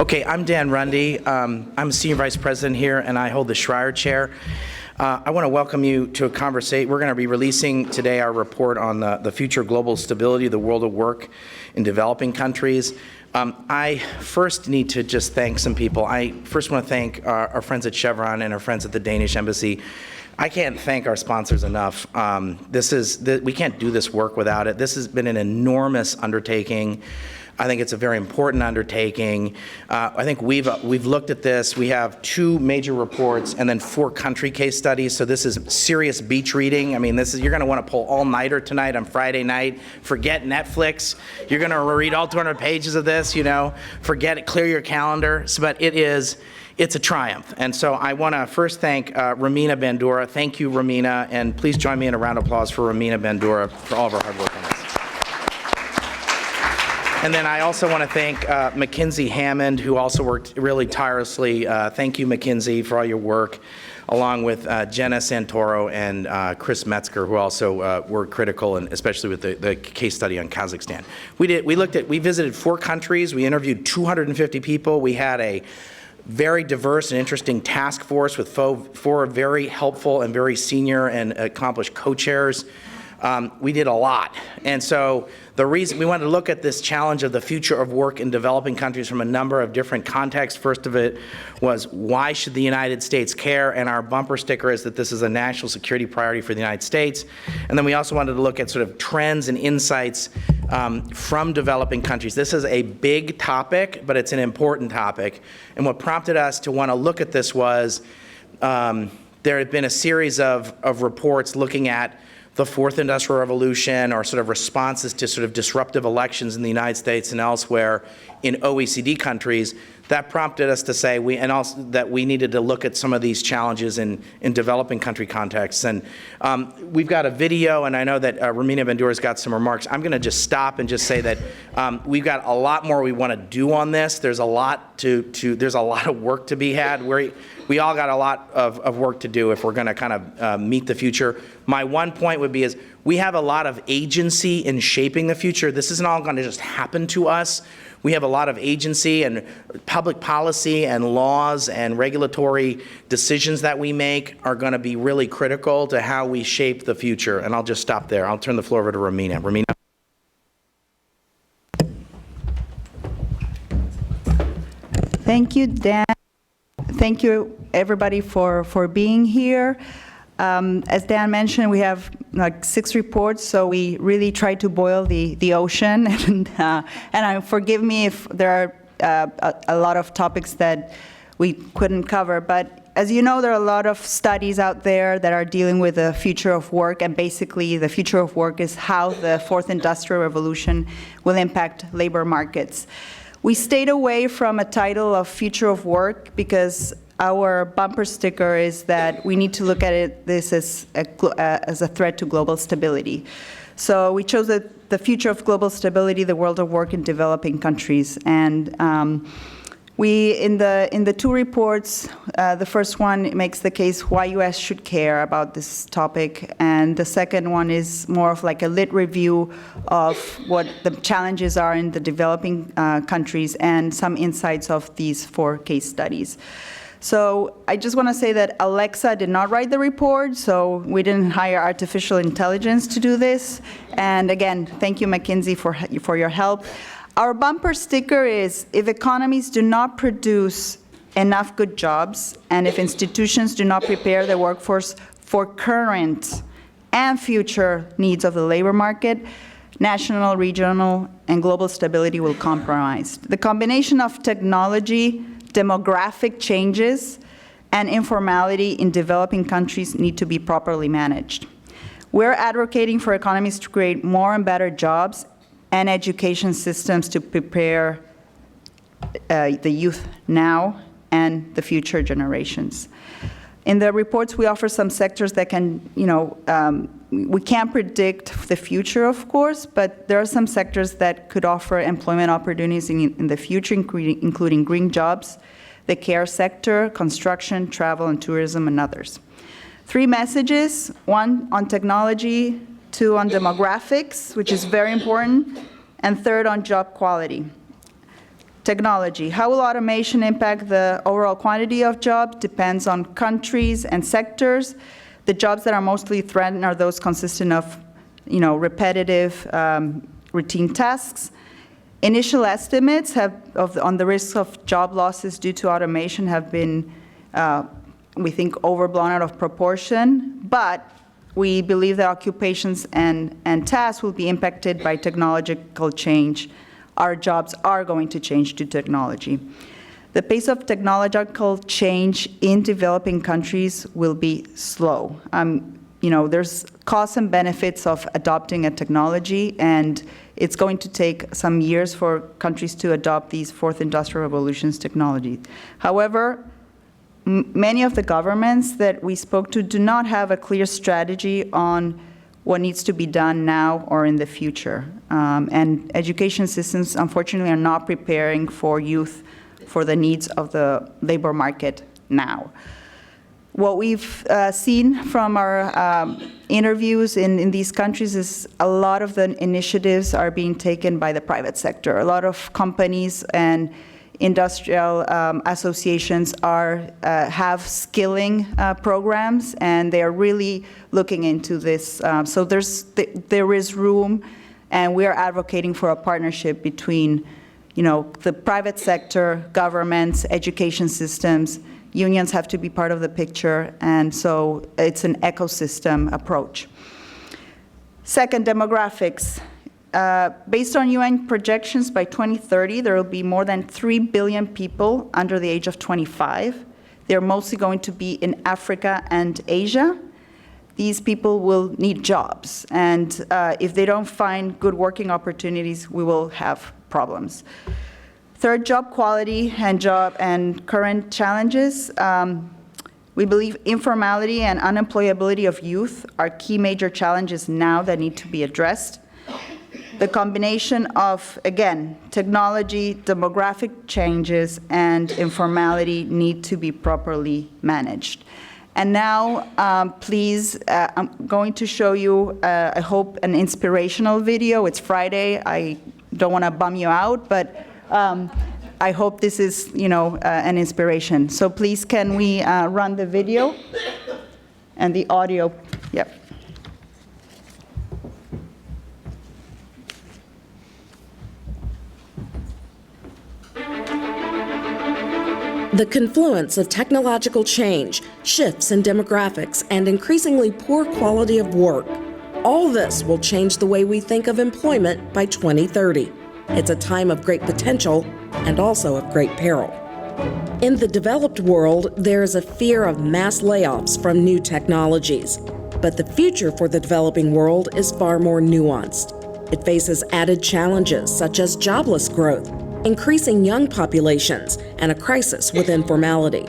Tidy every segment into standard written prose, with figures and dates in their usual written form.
Okay, I'm Dan Rundy. I'm a Senior Vice President here, and I hold the Schreier Chair. I want to welcome you to a conversation. We're going to be releasing today our report on the future of global stability, the world of work in developing countries. I first need to just thank some people. I first want to thank our friends at Chevron and our friends at the Danish Embassy. I can't thank our sponsors enough. We can't do this work without it. This has been an enormous undertaking. I think it's a very important undertaking. I think we've looked at this. We have 2 major reports and then 4 country case studies. So this is serious beach reading. I mean, you're going to want to pull all-nighter tonight on Friday night. Forget Netflix. You're going to read all 200 pages of this. Forget it. Clear your calendar. But it's a triumph. And so I want to first thank Romina Bandura. Thank you, Romina, and please join me in a round of applause for Romina Bandura for all of her hard work on this. And then I also want to thank Mackenzie Hammond, who also worked really tirelessly. Thank you, Mackenzie, for all your work, along with Jenna Santoro and Chris Metzger, who also were critical, and especially with the case study on Kazakhstan. We visited 4 countries. We interviewed 250 people. We had a very diverse and interesting task force with 4 very helpful and very senior and accomplished co-chairs. We did a lot. And so the reason we wanted to look at this challenge of the future of work in developing countries from a number of different contexts. First of it was, why should the United States care? And our bumper sticker is that this is a national security priority for the United States. And then we also wanted to look at sort of trends and insights from developing countries. This is a big topic, but it's an important topic. And what prompted us to want to look at this was there had been a series of reports looking at the 4th Industrial Revolution, or sort of responses to sort of disruptive elections in the United States and elsewhere in OECD countries. That prompted us to say, that we needed to look at some of these challenges in developing country contexts. And we've got a video, and I know that Romina Bandura's got some remarks. I'm going to just stop and just say that we've got a lot more we want to do on this. There's a lot there's a lot of work to be had. We all got a lot of work to do if we're going to kind of meet the future. My one point would be is we have a lot of agency in shaping the future. This isn't all going to just happen to us. We have a lot of agency, and public policy and laws and regulatory decisions that we make are going to be really critical to how we shape the future. And I'll just stop there. I'll turn the floor over to Romina. Romina. Thank you, Dan. Thank you, everybody, for being here. As Dan mentioned, we have like 6 reports, so we really try to boil the ocean. And forgive me if there are a lot of topics that we couldn't cover. But as you know, there are a lot of studies out there that are dealing with the future of work. And basically, the future of work is how the 4th Industrial Revolution will impact labor markets. We stayed away from a title of Future of Work because our bumper sticker is that we need to look at this as a threat to global stability. So we chose the future of global stability, the world of work in developing countries. And we, in the 2 reports, the first one makes the case why U.S. should care about this topic, and the second one is more of like a lit review of what the challenges are in the developing countries and some insights of these 4 case studies. So I just want to say that Alexa did not write the report, so we didn't hire artificial intelligence to do this. And again, thank you, Mackenzie, for your help. Our bumper sticker is, if economies do not produce enough good jobs, and if institutions do not prepare the workforce for current and future needs of the labor market, national, regional, and global stability will compromise. The combination of technology, demographic changes, and informality in developing countries need to be properly managed. We're advocating for economies to create more and better jobs and education systems to prepare the youth now and the future generations. In the reports, we offer some sectors that can, we can't predict the future, of course, but there are some sectors that could offer employment opportunities in the future, including green jobs, the care sector, construction, travel, and tourism, and others. 3 messages, 1 on technology, 2 on demographics, which is very important, and 3rd on job quality. Technology. How will automation impact the overall quantity of jobs? Depends on countries and sectors. The jobs that are mostly threatened are those consisting of, repetitive, routine tasks. Initial estimates on the risks of job losses due to automation have been, we think, overblown out of proportion, but we believe that occupations and tasks will be impacted by technological change. Our jobs are going to change to technology. The pace of technological change in developing countries will be slow. There's costs and benefits of adopting a technology, and it's going to take some years for countries to adopt these fourth industrial revolutions technologies. However, many of the governments that we spoke to do not have a clear strategy on what needs to be done now or in the future. And education systems, unfortunately, are not preparing for youth for the needs of the labor market now. What we've seen from our interviews in these countries is a lot of the initiatives are being taken by the private sector. A lot of companies and industrial associations have skilling programs, and they are really looking into this. So there is room, and we are advocating for a partnership between, the private sector, governments, education systems. Unions have to be part of the picture, and so it's an ecosystem approach. Second, demographics. Based on UN projections, by 2030, there will be more than 3 billion people under the age of 25. They're mostly going to be in Africa and Asia. These people will need jobs, and if they don't find good working opportunities, we will have problems. Third, job quality and current challenges. We believe informality and unemployability of youth are key major challenges now that need to be addressed. The combination of, again, technology, demographic changes, and informality need to be properly managed. And now, please, I'm going to show you, I hope, an inspirational video. It's Friday. I don't want to bum you out, but I hope this is, an inspiration. So please, can we run the video and the audio? Yep. The confluence of technological change, shifts in demographics, and increasingly poor quality of work. All this will change the way we think of employment by 2030. It's a time of great potential and also of great peril. In the developed world, there is a fear of mass layoffs from new technologies. But the future for the developing world is far more nuanced. It faces added challenges such as jobless growth, increasing young populations, and a crisis with informality.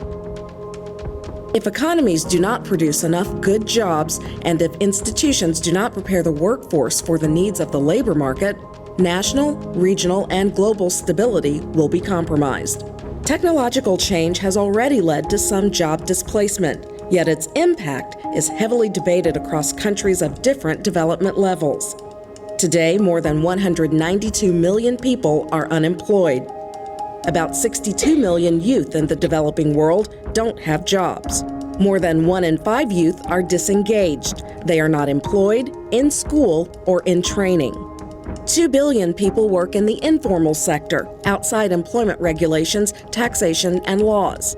If economies do not produce enough good jobs, and if institutions do not prepare the workforce for the needs of the labor market, national, regional, and global stability will be compromised. Technological change has already led to some job displacement, yet its impact is heavily debated across countries of different development levels. Today, more than 192 million people are unemployed. About 62 million youth in the developing world don't have jobs. More than 1 in 5 youth are disengaged. They are not employed, in school, or in training. 2 billion people work in the informal sector, outside employment regulations, taxation, and laws.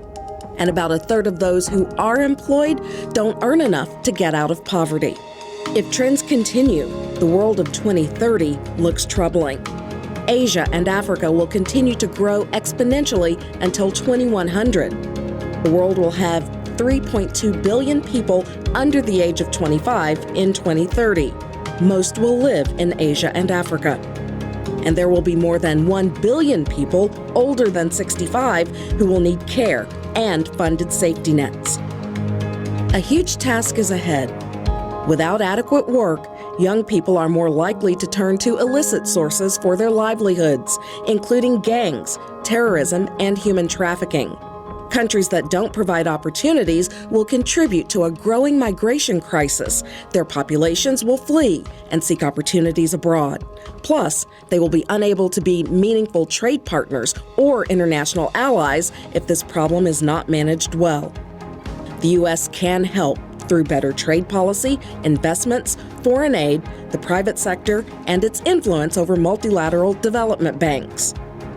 And about a third of those who are employed don't earn enough to get out of poverty. If trends continue, the world of 2030 looks troubling. Asia and Africa will continue to grow exponentially until 2100. The world will have 3.2 billion people under the age of 25 in 2030. Most will live in Asia and Africa. And there will be more than 1 billion people older than 65 who will need care and funded safety nets. A huge task is ahead. Without adequate work, young people are more likely to turn to illicit sources for their livelihoods, including gangs, terrorism, and human trafficking. Countries that don't provide opportunities will contribute to a growing migration crisis. Their populations will flee and seek opportunities abroad. Plus, they will be unable to be meaningful trade partners or international allies if this problem is not managed well. The U.S. can help through better trade policy, investments, foreign aid, the private sector, and its influence over multilateral development banks.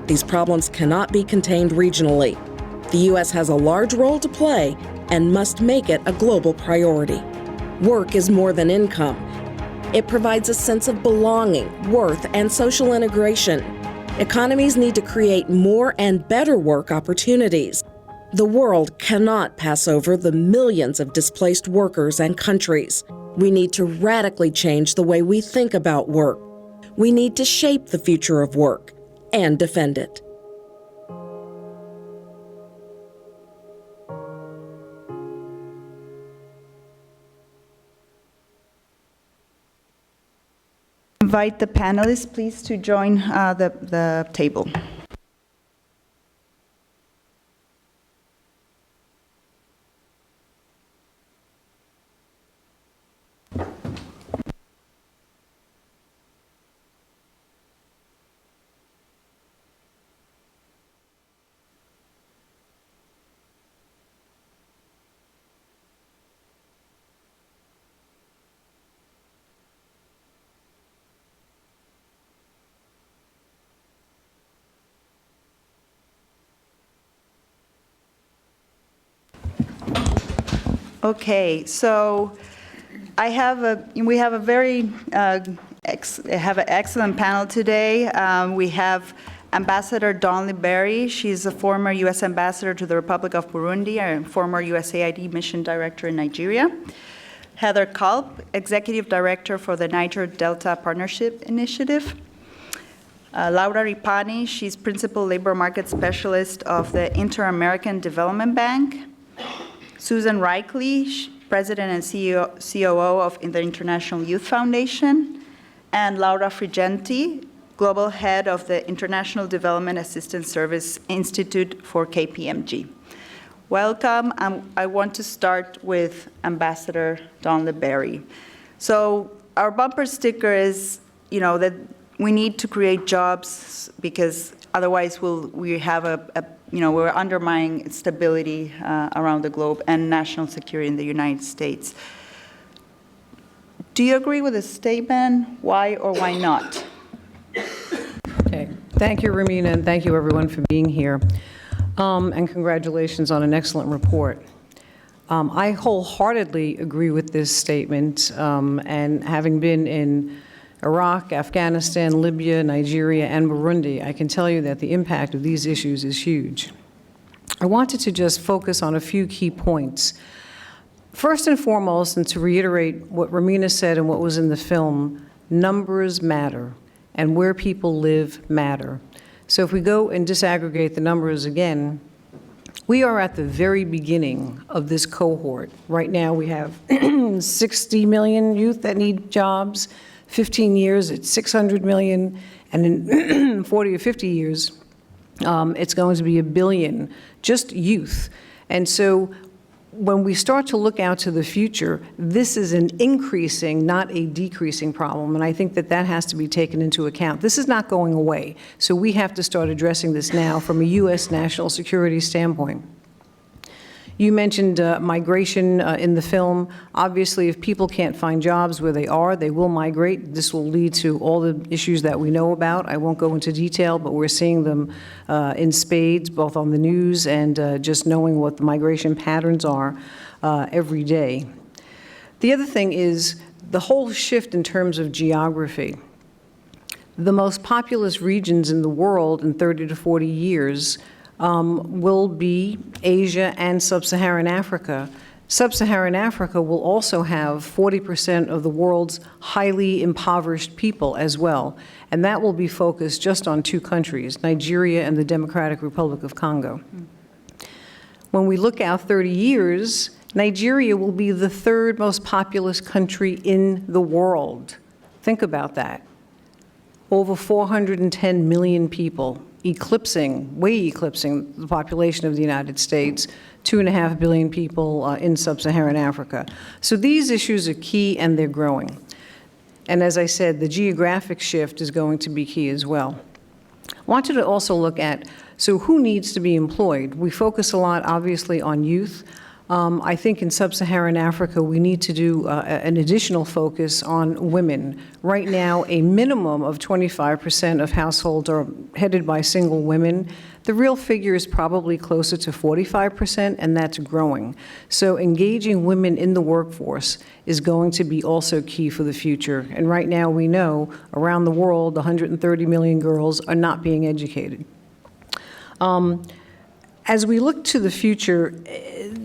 These problems cannot be contained regionally. The U.S. has a large role to play and must make it a global priority. Work is more than income. It provides a sense of belonging, worth, and social integration. Economies need to create more and better work opportunities. The world cannot pass over the millions of displaced workers and countries. We need to radically change the way we think about work. We need to shape the future of work and defend it. Invite the panelists, please, to join the table. Okay, so we have a very excellent panel today. We have Ambassador Dawn Berry. She's a former U.S. ambassador to the Republic of Burundi and former USAID mission director in Nigeria. Heather Culp, executive director for the Niger Delta Partnership Initiative. Laura Ripani, she's principal labor market specialist of the Inter-American Development Bank. Susan Reichley, President and COO of the International Youth Foundation, and Laura Frigenti, Global Head of the International Development Assistance Service Institute for KPMG. Welcome. I want to start with Ambassador Dawn Berry. So our bumper sticker is, that we need to create jobs because otherwise we're undermining stability around the globe and national security in the United States. Do you agree with this statement? Why or why not? Okay. Thank you, Romina, and thank you, everyone, for being here. And congratulations on an excellent report. I wholeheartedly agree with this statement, and having been in Iraq, Afghanistan, Libya, Nigeria, and Burundi, I can tell you that the impact of these issues is huge. I wanted to just focus on a few key points. First and foremost, and to reiterate what Romina said and what was in the film, numbers matter, and where people live matter. So if we go and disaggregate the numbers again, we are at the very beginning of this cohort. Right now we have 60 million youth that need jobs. 15 years, it's 600 million, and in 40 or 50 years, it's going to be 1 billion, just youth. And so when we start to look out to the future, this is an increasing, not a decreasing problem, and I think that that has to be taken into account. This is not going away, so we have to start addressing this now from a U.S. national security standpoint. You mentioned migration in the film. Obviously, if people can't find jobs where they are, they will migrate. This will lead to all the issues that we know about. I won't go into detail, but we're seeing them in spades, both on the news and just knowing what the migration patterns are every day. The other thing is the whole shift in terms of geography. The most populous regions in the world in 30 to 40 years will be Asia and Sub-Saharan Africa. Sub-Saharan Africa will also have 40% of the world's highly impoverished people as well, and that will be focused just on 2 countries, Nigeria and the Democratic Republic of Congo. When we look out 30 years, Nigeria will be the 3rd most populous country in the world. Think about that. Over 410 million people way eclipsing the population of the United States, 2.5 billion people in sub-Saharan Africa. So these issues are key and they're growing. And as I said, the geographic shift is going to be key as well. I wanted to also look at, so who needs to be employed? We focus a lot, obviously, on youth. I think in sub-Saharan Africa, we need to do an additional focus on women. Right now, a minimum of 25% of households are headed by single women. The real figure is probably closer to 45%, and that's growing. So engaging women in the workforce is going to be also key for the future. And right now, we know around the world, 130 million girls are not being educated. As we look to the future,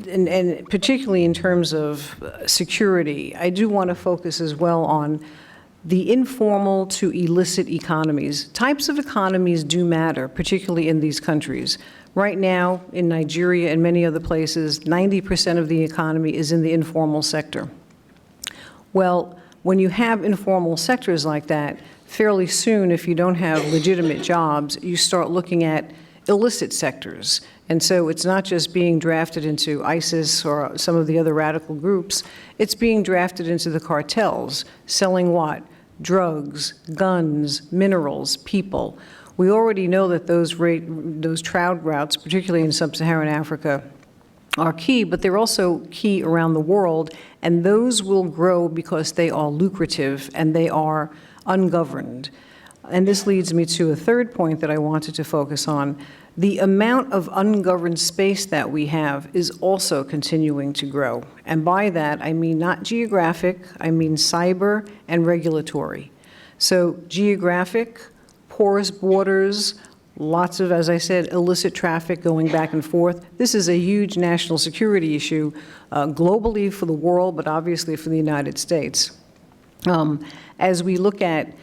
and particularly in terms of security, I do want to focus as well on the informal to illicit economies. Types of economies do matter, particularly in these countries. Right now, in Nigeria and many other places, 90% of the economy is in the informal sector. Well, when you have informal sectors like that, fairly soon, if you don't have legitimate jobs, you start looking at illicit sectors. And so it's not just being drafted into ISIS or some of the other radical groups, it's being drafted into the cartels, selling what? Drugs, guns, minerals, people. We already know that those trade routes, particularly in sub-Saharan Africa, are key, but they're also key around the world, and those will grow because they are lucrative and they are ungoverned. And this leads me to a third point that I wanted to focus on. The amount of ungoverned space that we have is also continuing to grow. And by that, I mean not geographic, I mean cyber and regulatory. So geographic, porous borders, lots of, as I said, illicit traffic going back and forth. This is a huge national security issue globally for the world, but obviously for the United States. As we look at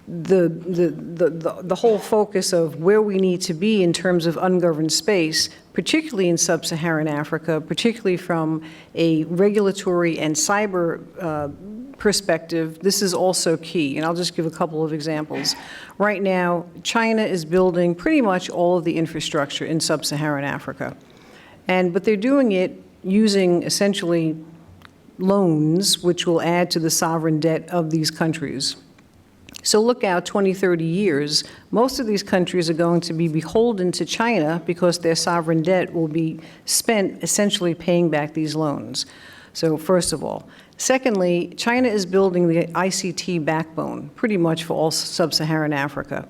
the whole focus of where we need to be in terms of ungoverned space, particularly in sub-Saharan Africa, particularly from a regulatory and cyber perspective, this is also key. And I'll just give a couple of examples. Right now, China is building pretty much all of the infrastructure in sub-Saharan Africa. But they're doing it using essentially loans, which will add to the sovereign debt of these countries. So look out 20, 30 years, most of these countries are going to be beholden to China because their sovereign debt will be spent essentially paying back these loans. So first of all. Secondly, China is building the ICT backbone pretty much for all sub-Saharan Africa.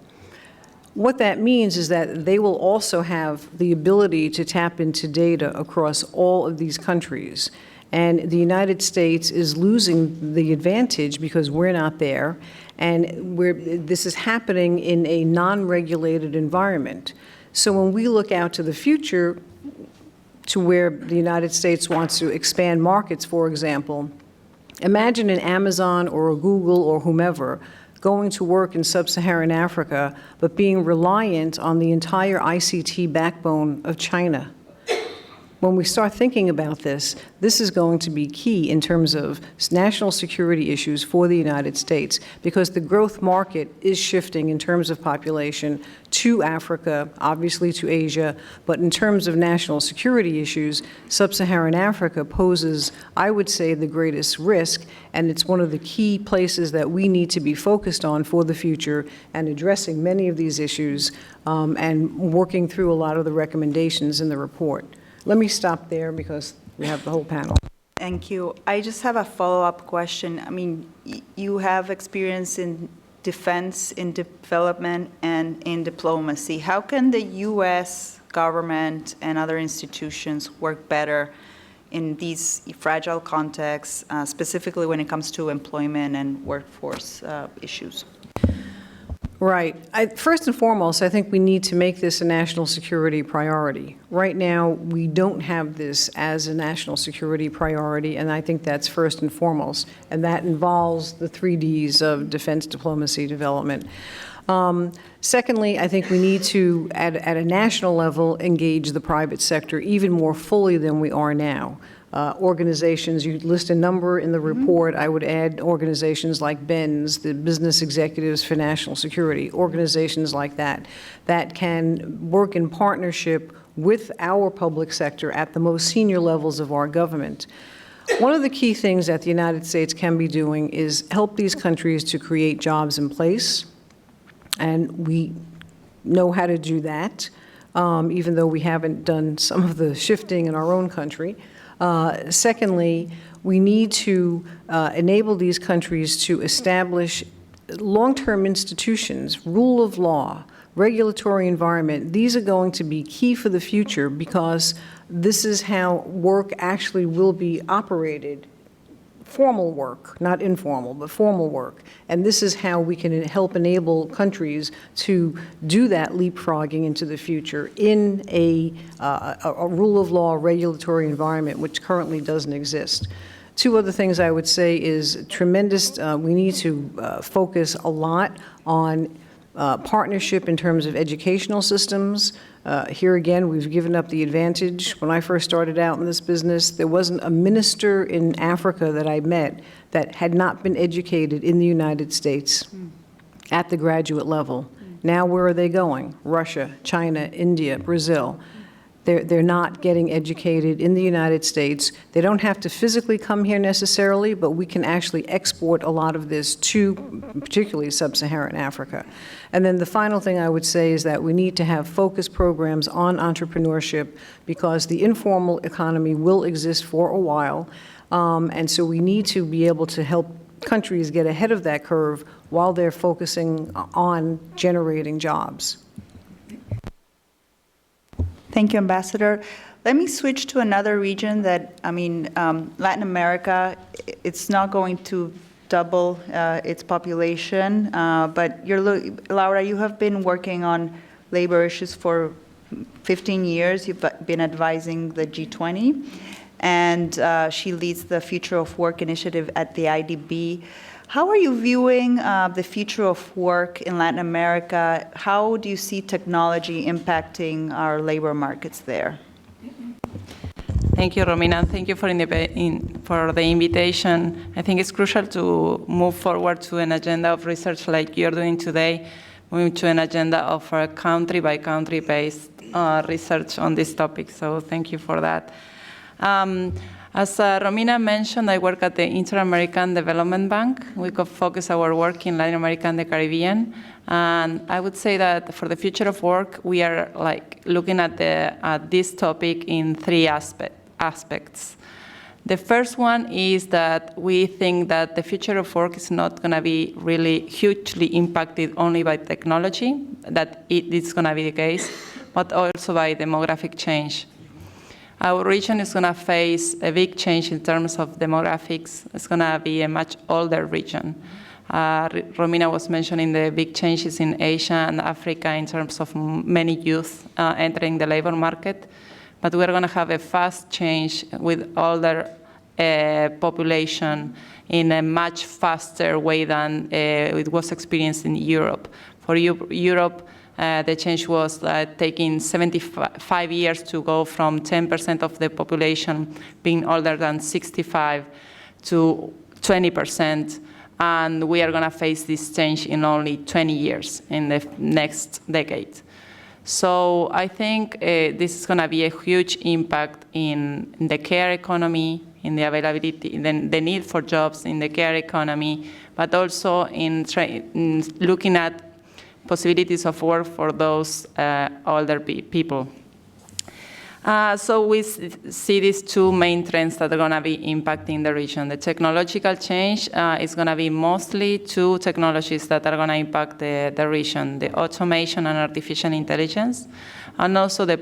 What that means is that they will also have the ability to tap into data across all of these countries. And the United States is losing the advantage because we're not there. And this is happening in a non-regulated environment. So when we look out to the future, to where the United States wants to expand markets, for example, imagine an Amazon or a Google or whomever going to work in sub-Saharan Africa, but being reliant on the entire ICT backbone of China. When we start thinking about this, this is going to be key in terms of national security issues for the United States, because the growth market is shifting in terms of population to Africa, obviously to Asia, but in terms of national security issues, sub-Saharan Africa poses, I would say, the greatest risk, and it's one of the key places that we need to be focused on for the future and addressing many of these issues and working through a lot of the recommendations in the report. Let me stop there because we have the whole panel. Thank you. I just have a follow-up question. I mean, you have experience in defense, in development, and in diplomacy. How can the U.S. government and other institutions work better in these fragile contexts, specifically when it comes to employment and workforce issues? Right. First and foremost, I think we need to make this a national security priority. Right now, we don't have this as a national security priority, and I think that's first and foremost, and that involves the 3 Ds of defense, diplomacy, development. Secondly, I think we need to, at a national level, engage the private sector even more fully than we are now. organizations. You list a number in the report. I would add organizations like BENS, the Business Executives for National Security, organizations like that, that can work in partnership with our public sector at the most senior levels of our government. One of the key things that the United States can be doing is help these countries to create jobs in place, and we know how to do that, even though we haven't done some of the shifting in our own country. Secondly, we need to enable these countries to establish long-term institutions, rule of law, regulatory environment. These are going to be key for the future because this is how work actually will be operated. Formal work, not informal, but formal work. And this is how we can help enable countries to do that leapfrogging into the future in a rule of law regulatory environment, which currently doesn't exist. Two other things I would say is tremendous, we need to focus a lot on partnership in terms of educational systems. Here again, we've given up the advantage. When I first started out in this business, there wasn't a minister in Africa that I met that had not been educated in the United States at the graduate level. Now where are they going? Russia, China, India, Brazil. They're not getting educated in the United States. They don't have to physically come here necessarily, but we can actually export a lot of this to particularly sub-Saharan Africa. And then the final thing I would say is that we need to have focused programs on entrepreneurship because the informal economy will exist for a while. And so we need to be able to help countries get ahead of that curve while they're focusing on generating jobs. Thank you, Ambassador. Let me switch to another region that, Latin America, it's not going to double its population, but Laura, you have been working on labor issues for 15 years. You've been advising the G20, and she leads the Future of Work initiative at the IDB. How are you viewing the future of work in Latin America? How do you see technology impacting our labor markets there? Thank you, Romina. Thank you for the invitation. I think it's crucial to move forward to an agenda of research like you're doing today, moving to an agenda of a country-by-country based research on this topic. So thank you for that. As Romina mentioned, I work at the Inter-American Development Bank. We focus our work in Latin America and the Caribbean. And I would say that for the future of work, we are looking at this topic in three aspects. The first one is that we think that the future of work is not going to be really hugely impacted only by technology, that it's going to be the case, but also by demographic change. Our region is going to face a big change in terms of demographics. It's going to be a much older region. Romina was mentioning the big changes in Asia and Africa in terms of many youth entering the labor market. But we're going to have a fast change with older population in a much faster way than it was experienced in Europe. For Europe, the change was taking 75 years to go from 10% of the population being older than 65 to 20%. And we are going to face this change in only 20 years in the next decade. So I think this is going to be a huge impact in the care economy, in the availability, the need for jobs in the care economy, but also in looking at possibilities of work for those older people. So we see these two main trends that are going to be impacting the region. The technological change is going to be mostly two technologies that are going to impact the region, the automation and artificial intelligence, and also the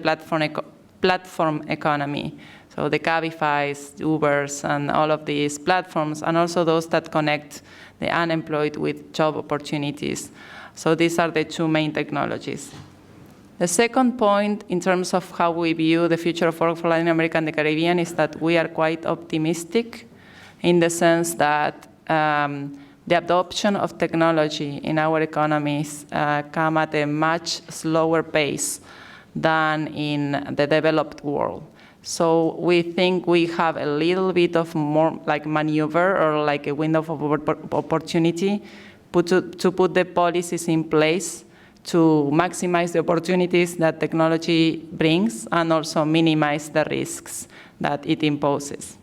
platform economy. So the Cabifys, Ubers, and all of these platforms, and also those that connect the unemployed with job opportunities. So these are the two main technologies. The second point in terms of how we view the future of work for Latin America and the Caribbean is that we are quite optimistic in the sense that the adoption of technology in our economies come at a much slower pace than in the developed world. So we think we have a little bit of more like maneuver or like a window of opportunity to put the policies in place to maximize the opportunities that technology brings and also minimize the risks that it imposes.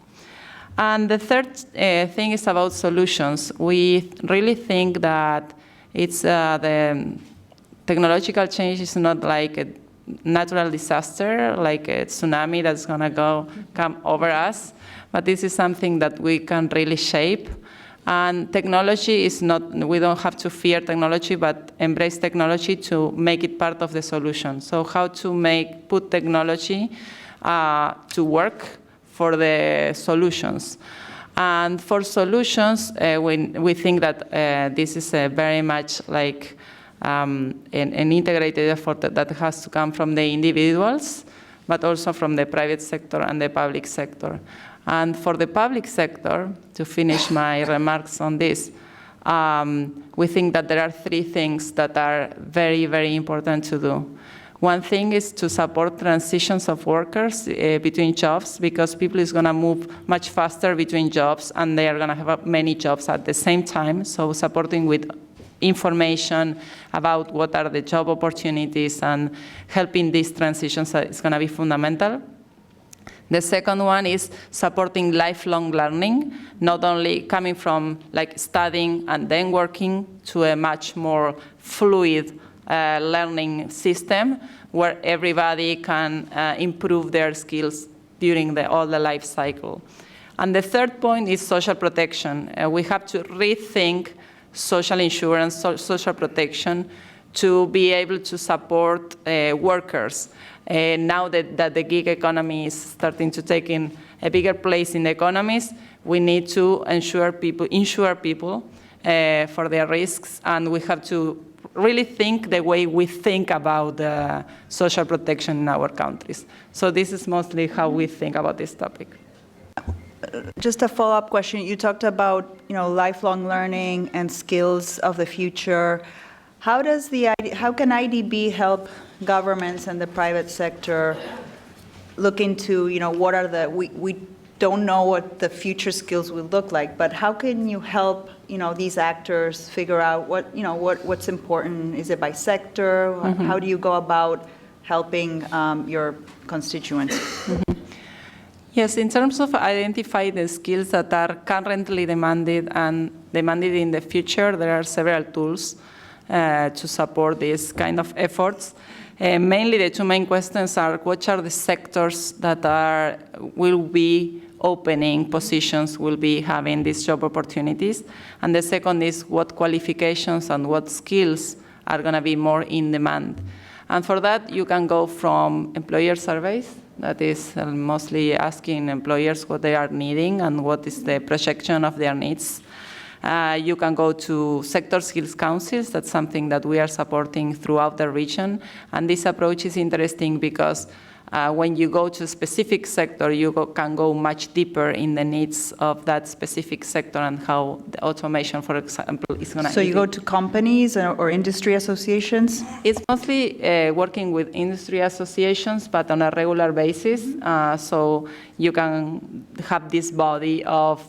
And the third thing is about solutions. We really think that it's the technological change is not like a natural disaster, like a tsunami that's going to come over us, but this is something that we can really shape. And technology is not, we don't have to fear technology, but embrace technology to make it part of the solution. So how to put technology to work for the solutions. And for solutions, we think that this is very much like an integrated effort that has to come from the individuals, but also from the private sector and the public sector. And for the public sector, to finish my remarks on this, we think that there are three things that are very, very important to do. One thing is to support transitions of workers between jobs, because people is going to move much faster between jobs, and they are going to have many jobs at the same time. So supporting with information about what are the job opportunities and helping these transitions is going to be fundamental. The second one is supporting lifelong learning, not only coming from like studying and then working to a much more fluid learning system where everybody can improve their skills during all the life cycle. And the third point is social protection. We have to rethink social insurance, social protection to be able to support workers. Now that the gig economy is starting to take in a bigger place in the economies, we need to insure people for their risks, and we have to really think the way we think about social protection in our countries. So this is mostly how we think about this topic. Just a follow-up question. You talked about, lifelong learning and skills of the future. How can IDB help governments and the private sector look into, what are we don't know what the future skills will look like, but how can you help, these actors figure out what's important? Is it by sector? Mm-hmm. How do you go about helping your constituents? Mm-hmm. Yes, in terms of identifying the skills that are currently demanded and demanded in the future, there are several tools to support these kind of efforts. Mainly the two main questions are, what are the sectors that will be opening positions, will be having these job opportunities? And the second is, what qualifications and what skills are going to be more in demand? And for that, you can go from employer surveys, that is mostly asking employers what they are needing and what is the projection of their needs. You can go to sector skills councils. That's something that we are supporting throughout the region. And this approach is interesting because when you go to a specific sector, you can go much deeper in the needs of that specific sector and how the automation, for example, is going to. So you go to companies or industry associations? It's mostly working with industry associations, but on a regular basis. So you can have this body of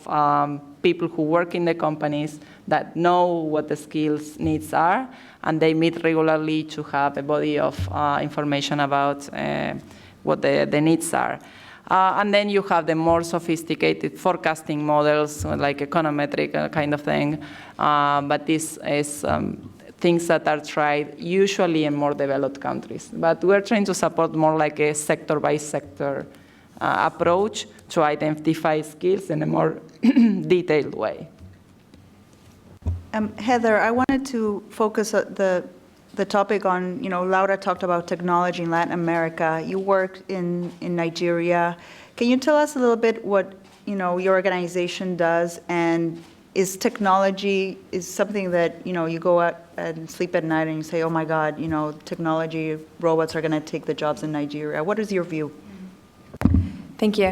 people who work in the companies that know what the skills needs are, and they meet regularly to have a body of information about what the needs are. And then you have the more sophisticated forecasting models, like econometric kind of thing. But this is things that are tried usually in more developed countries. But we're trying to support more like a sector-by-sector approach to identify skills in a more detailed way. Heather, I wanted to focus the topic on, Laura talked about technology in Latin America. You work in Nigeria. Can you tell us a little bit what, your organization does, and is technology something that, you go out and sleep at night and you say, oh my God, technology, robots are going to take the jobs in Nigeria? What is your view? Thank you.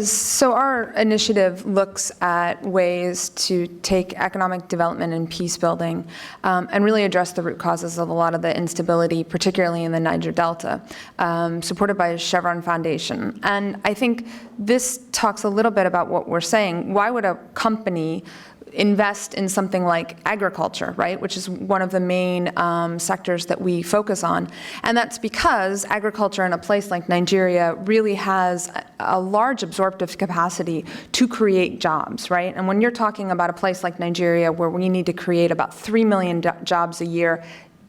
So our initiative looks at ways to take economic development and peace building and really address the root causes of a lot of the instability, particularly in the Niger Delta, supported by Chevron Foundation. And I think this talks a little bit about what we're saying. Why would a company invest in something like agriculture, right, which is one of the main sectors that we focus on? And that's because agriculture in a place like Nigeria really has a large absorptive capacity to create jobs, right? And when you're talking about a place like Nigeria where we need to create about 3 million jobs a year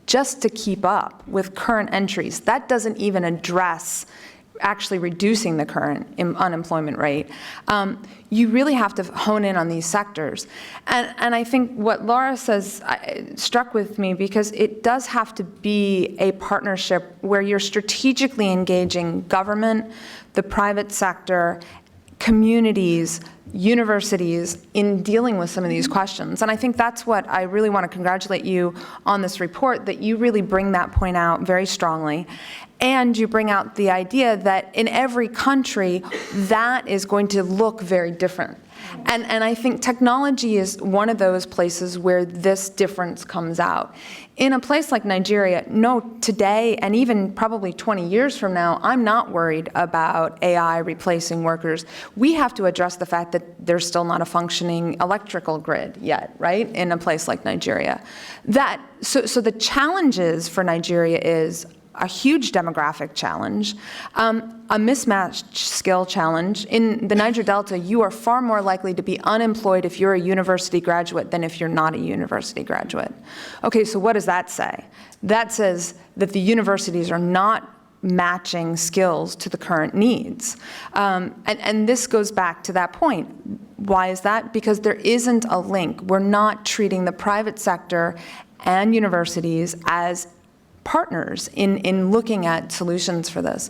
just to keep up with current entries, that doesn't even address actually reducing the current unemployment rate. You really have to hone in on these sectors. And I think what Laura says struck with me, because it does have to be a partnership where you're strategically engaging government, the private sector, communities, universities in dealing with some of these questions. And I think that's what I really want to congratulate you on this report, that you really bring that point out very strongly. And you bring out the idea that in every country, that is going to look very different. And I think technology is one of those places where this difference comes out. In a place like Nigeria, no, today and even probably 20 years from now, I'm not worried about AI replacing workers. We have to address the fact that there's still not a functioning electrical grid yet, right, in a place like Nigeria. So the challenges for Nigeria is a huge demographic challenge, a mismatched skill challenge. In the Niger Delta, you are far more likely to be unemployed if you're a university graduate than if you're not a university graduate. Okay, so what does that say? That says that the universities are not matching skills to the current needs. And this goes back to that point. Why is that? Because there isn't a link. We're not treating the private sector and universities as partners in looking at solutions for this.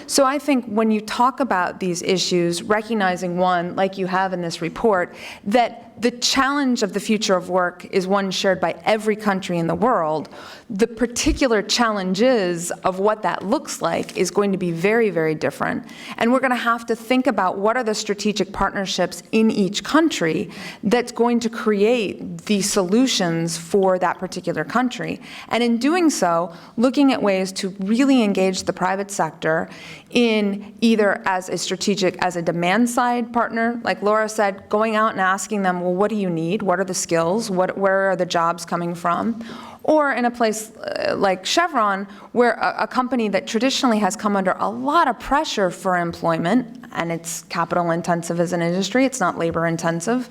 So I think when you talk about these issues, recognizing one, like you have in this report, that the challenge of the future of work is one shared by every country in the world. The particular challenges of what that looks like is going to be very, very different. And we're going to have to think about what are the strategic partnerships in each country that's going to create the solutions for that particular country. And in doing so, looking at ways to really engage the private sector in either as a demand-side partner, like Laura said, going out and asking them, well, what do you need? What are the skills? Where are the jobs coming from? Or in a place like Chevron, where a company that traditionally has come under a lot of pressure for employment, and it's capital-intensive as an industry, it's not labor-intensive.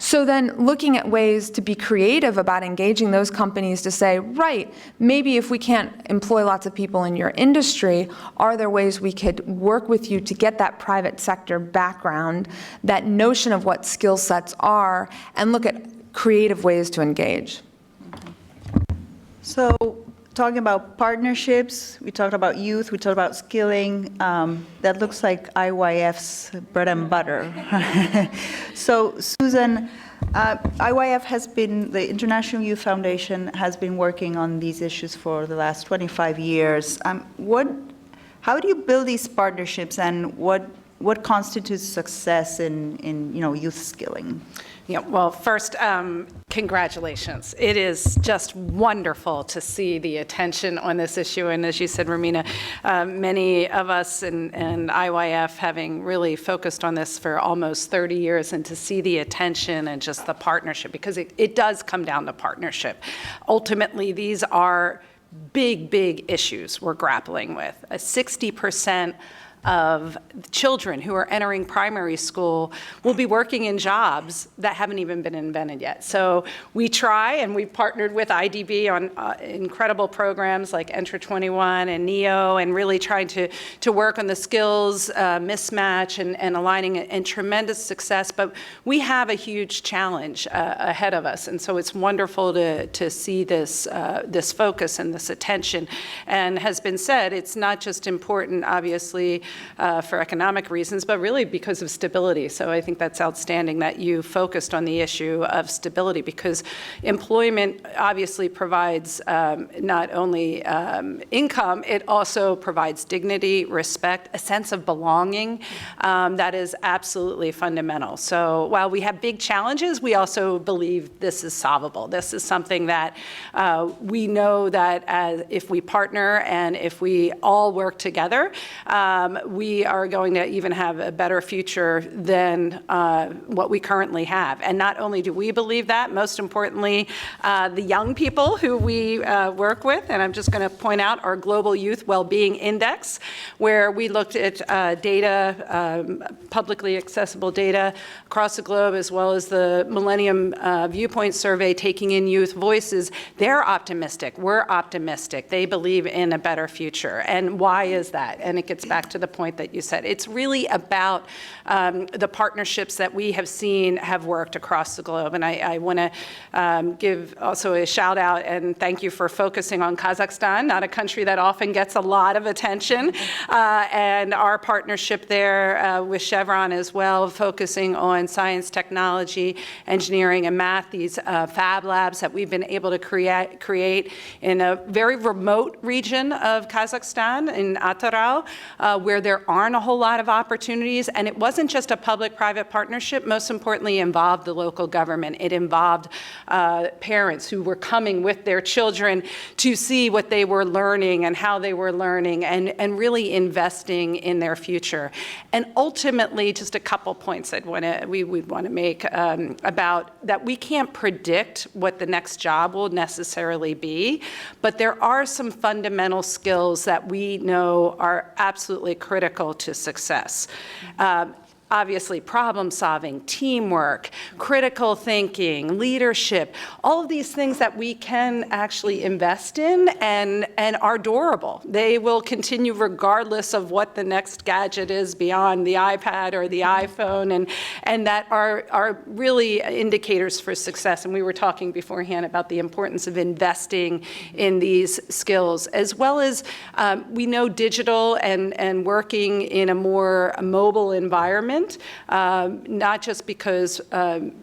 So then looking at ways to be creative about engaging those companies to say, right, maybe if we can't employ lots of people in your industry, are there ways we could work with you to get that private sector background, that notion of what skill sets are, and look at creative ways to engage? So talking about partnerships, we talked about youth, we talked about skilling. That looks like IYF's bread and butter. So Susan, IYF has been, the International Youth Foundation has been working on these issues for the last 25 years. How do you build these partnerships, and what constitutes success in youth skilling? Yeah, well, first, congratulations. It is just wonderful to see the attention on this issue. And as you said, Romina, many of us and IYF having really focused on this for almost 30 years, and to see the attention and just the partnership, because it does come down to partnership. Ultimately, these are big, big issues we're grappling with. 60% of children who are entering primary school will be working in jobs that haven't even been invented yet. So we try, and we've partnered with IDB on incredible programs like Enter 21 and NEO, and really trying to work on the skills mismatch and aligning it, and tremendous success. But we have a huge challenge ahead of us, and so it's wonderful to see this focus and this attention. And has been said, it's not just important, obviously, for economic reasons, but really because of stability. So I think that's outstanding that you focused on the issue of stability, because employment obviously provides not only income, it also provides dignity, respect, a sense of belonging that is absolutely fundamental. So while we have big challenges, we also believe this is solvable. This is something that we know that if we partner and if we all work together, we are going to even have a better future than what we currently have. And not only do we believe that, most importantly, the young people who we work with, and I'm just going to point out our Global Youth Wellbeing Index, where we looked at data, publicly accessible data across the globe, as well as the Millennium Viewpoint Survey taking in youth voices. They're optimistic. We're optimistic. They believe in a better future. And why is that? And it gets back to the point that you said. It's really about the partnerships that we have seen have worked across the globe. And I want to give also a shout out and thank you for focusing on Kazakhstan, not a country that often gets a lot of attention. And our partnership there with Chevron as well, focusing on science, technology, engineering, and math, these fab labs that we've been able to create in a very remote region of Kazakhstan, in Ataral, where there aren't a whole lot of opportunities. And it wasn't just a public-private partnership. Most importantly, it involved the local government. It involved parents who were coming with their children to see what they were learning and how they were learning, and really investing in their future. And ultimately, just a couple points we would want to make about that we can't predict what the next job will necessarily be, but there are some fundamental skills that we know are absolutely critical to success. Obviously, problem solving, teamwork, critical thinking, leadership, all of these things that we can actually invest in and are durable. They will continue regardless of what the next gadget is beyond the iPad or the iPhone, and that are really indicators for success. And we were talking beforehand about the importance of investing in these skills, as well as we know digital and working in a more mobile environment. Not just because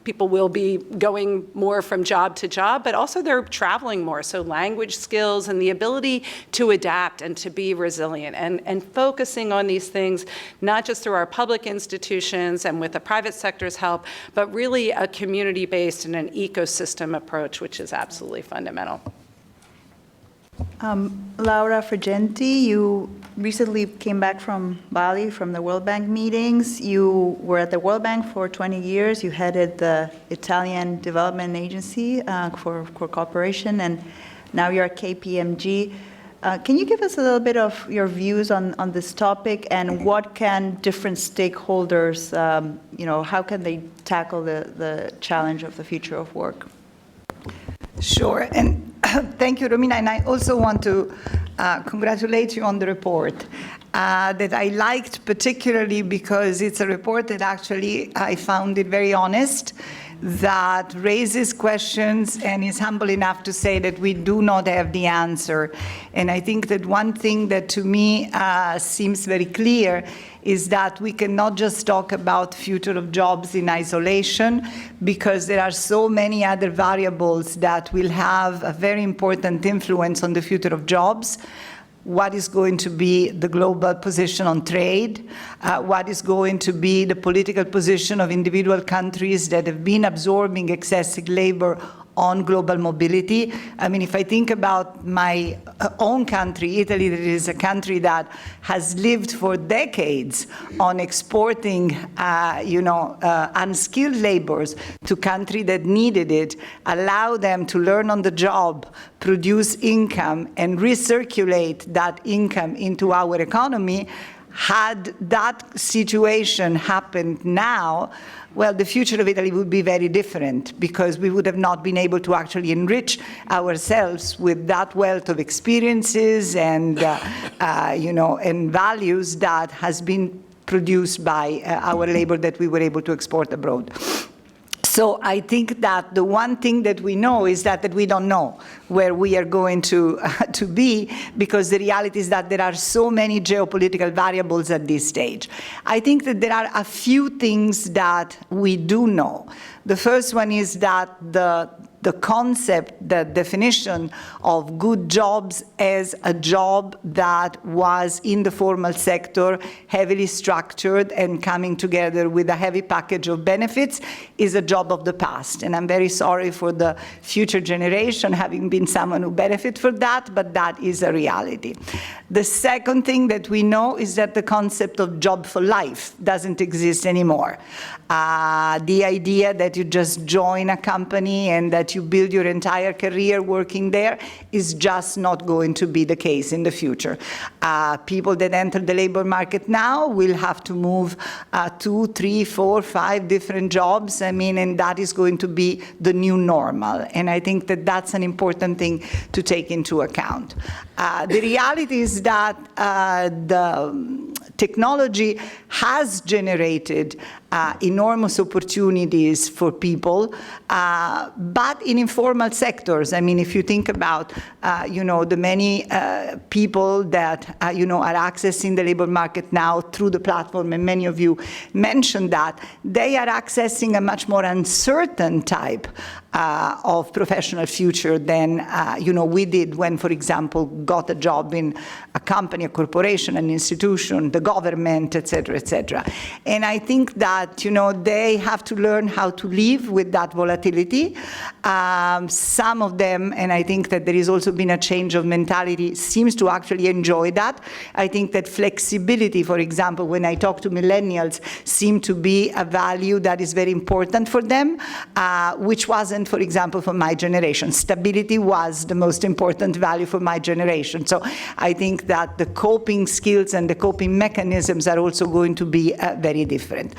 people will be going more from job to job, but also they're traveling more. So language skills and the ability to adapt and to be resilient, and focusing on these things, not just through our public institutions and with the private sector's help, but really a community-based and an ecosystem approach, which is absolutely fundamental. Laura Fragenti, you recently came back from Bali from the World Bank meetings. You were at the World Bank for 20 years. You headed the Italian Development Agency for cooperation, and now you're at KPMG. Can you give us a little bit of your views on this topic, and what can different stakeholders, how can they tackle the challenge of the future of work? Sure, and thank you, Romina, and I also want to congratulate you on the report that I liked particularly because it's a report that actually I found it very honest, that raises questions and is humble enough to say that we do not have the answer. And I think that one thing that to me seems very clear is that we cannot just talk about future of jobs in isolation, because there are so many other variables that will have a very important influence on the future of jobs. What is going to be the global position on trade? What is going to be the political position of individual countries that have been absorbing excessive labor on global mobility? I mean, if I think about my own country, Italy, that is a country that has lived for decades on exporting, unskilled laborers to countries that needed it, allow them to learn on the job, produce income, and recirculate that income into our economy. Had that situation happened now, well, the future of Italy would be very different, because we would have not been able to actually enrich ourselves with that wealth of experiences and, and values that has been produced by our labor that we were able to export abroad. So I think that the one thing that we know is that we don't know where we are going to be, because the reality is that there are so many geopolitical variables at this stage. I think that there are a few things that we do know. The first one is that the concept, the definition of good jobs as a job that was in the formal sector, heavily structured and coming together with a heavy package of benefits, is a job of the past. And I'm very sorry for the future generation, having been someone who benefit from that, but that is a reality. The second thing that we know is that the concept of job for life doesn't exist anymore. The idea that you just join a company and that you build your entire career working there is just not going to be the case in the future. People that enter the labor market now will have to move 2, 3, 4, 5 different jobs. I mean, and that is going to be the new normal. And I think that that's an important thing to take into account. The reality is that the technology has generated enormous opportunities for people, but in informal sectors. I mean, if you think about, the many people that, are accessing the labor market now through the platform, and many of you mentioned that, they are accessing a much more uncertain type of professional future than, we did when, for example, got a job in a company, a corporation, an institution, the government, et cetera, et cetera. And I think that, they have to learn how to live with that volatility. Some of them, and I think that there has also been a change of mentality, seems to actually enjoy that. I think that flexibility, for example, when I talk to millennials, seem to be a value that is very important for them, which wasn't, for example, for my generation. Stability was the most important value for my generation. So I think that the coping skills and the coping mechanisms are also going to be very different.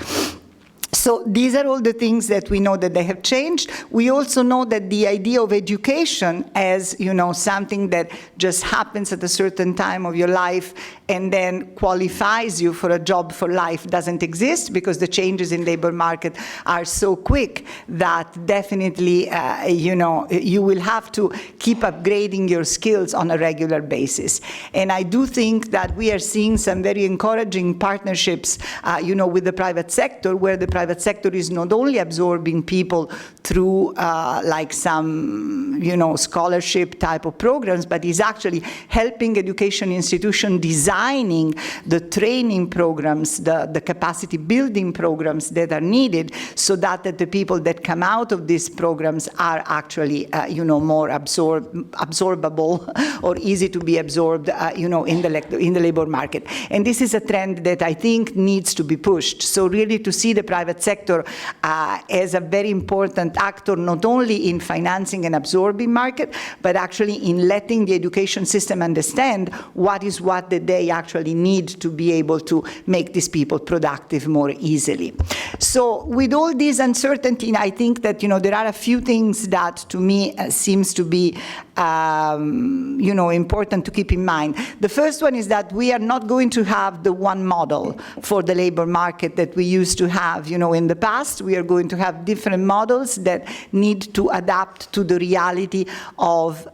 So these are all the things that we know that they have changed. We also know that the idea of education as, something that just happens at a certain time of your life and then qualifies you for a job for life doesn't exist, because the changes in labor market are so quick that definitely, you will have to keep upgrading your skills on a regular basis. And I do think that we are seeing some very encouraging partnerships, with the private sector, where the private sector is not only absorbing people through like some, scholarship type of programs, but is actually helping education institutions designing the training programs, the capacity building programs that are needed, so that the people that come out of these programs are actually, more absorbable or easy to be absorbed, in the labor market. And this is a trend that I think needs to be pushed. So really to see the private sector as a very important actor, not only in financing and absorbing market, but actually in letting the education system understand what that they actually need to be able to make these people productive more easily. So with all this uncertainty, I think that, there are a few things that to me seems to be, important to keep in mind. The first one is that we are not going to have the one model for the labor market that we used to have, in the past. We are going to have different models that need to adapt to the reality of,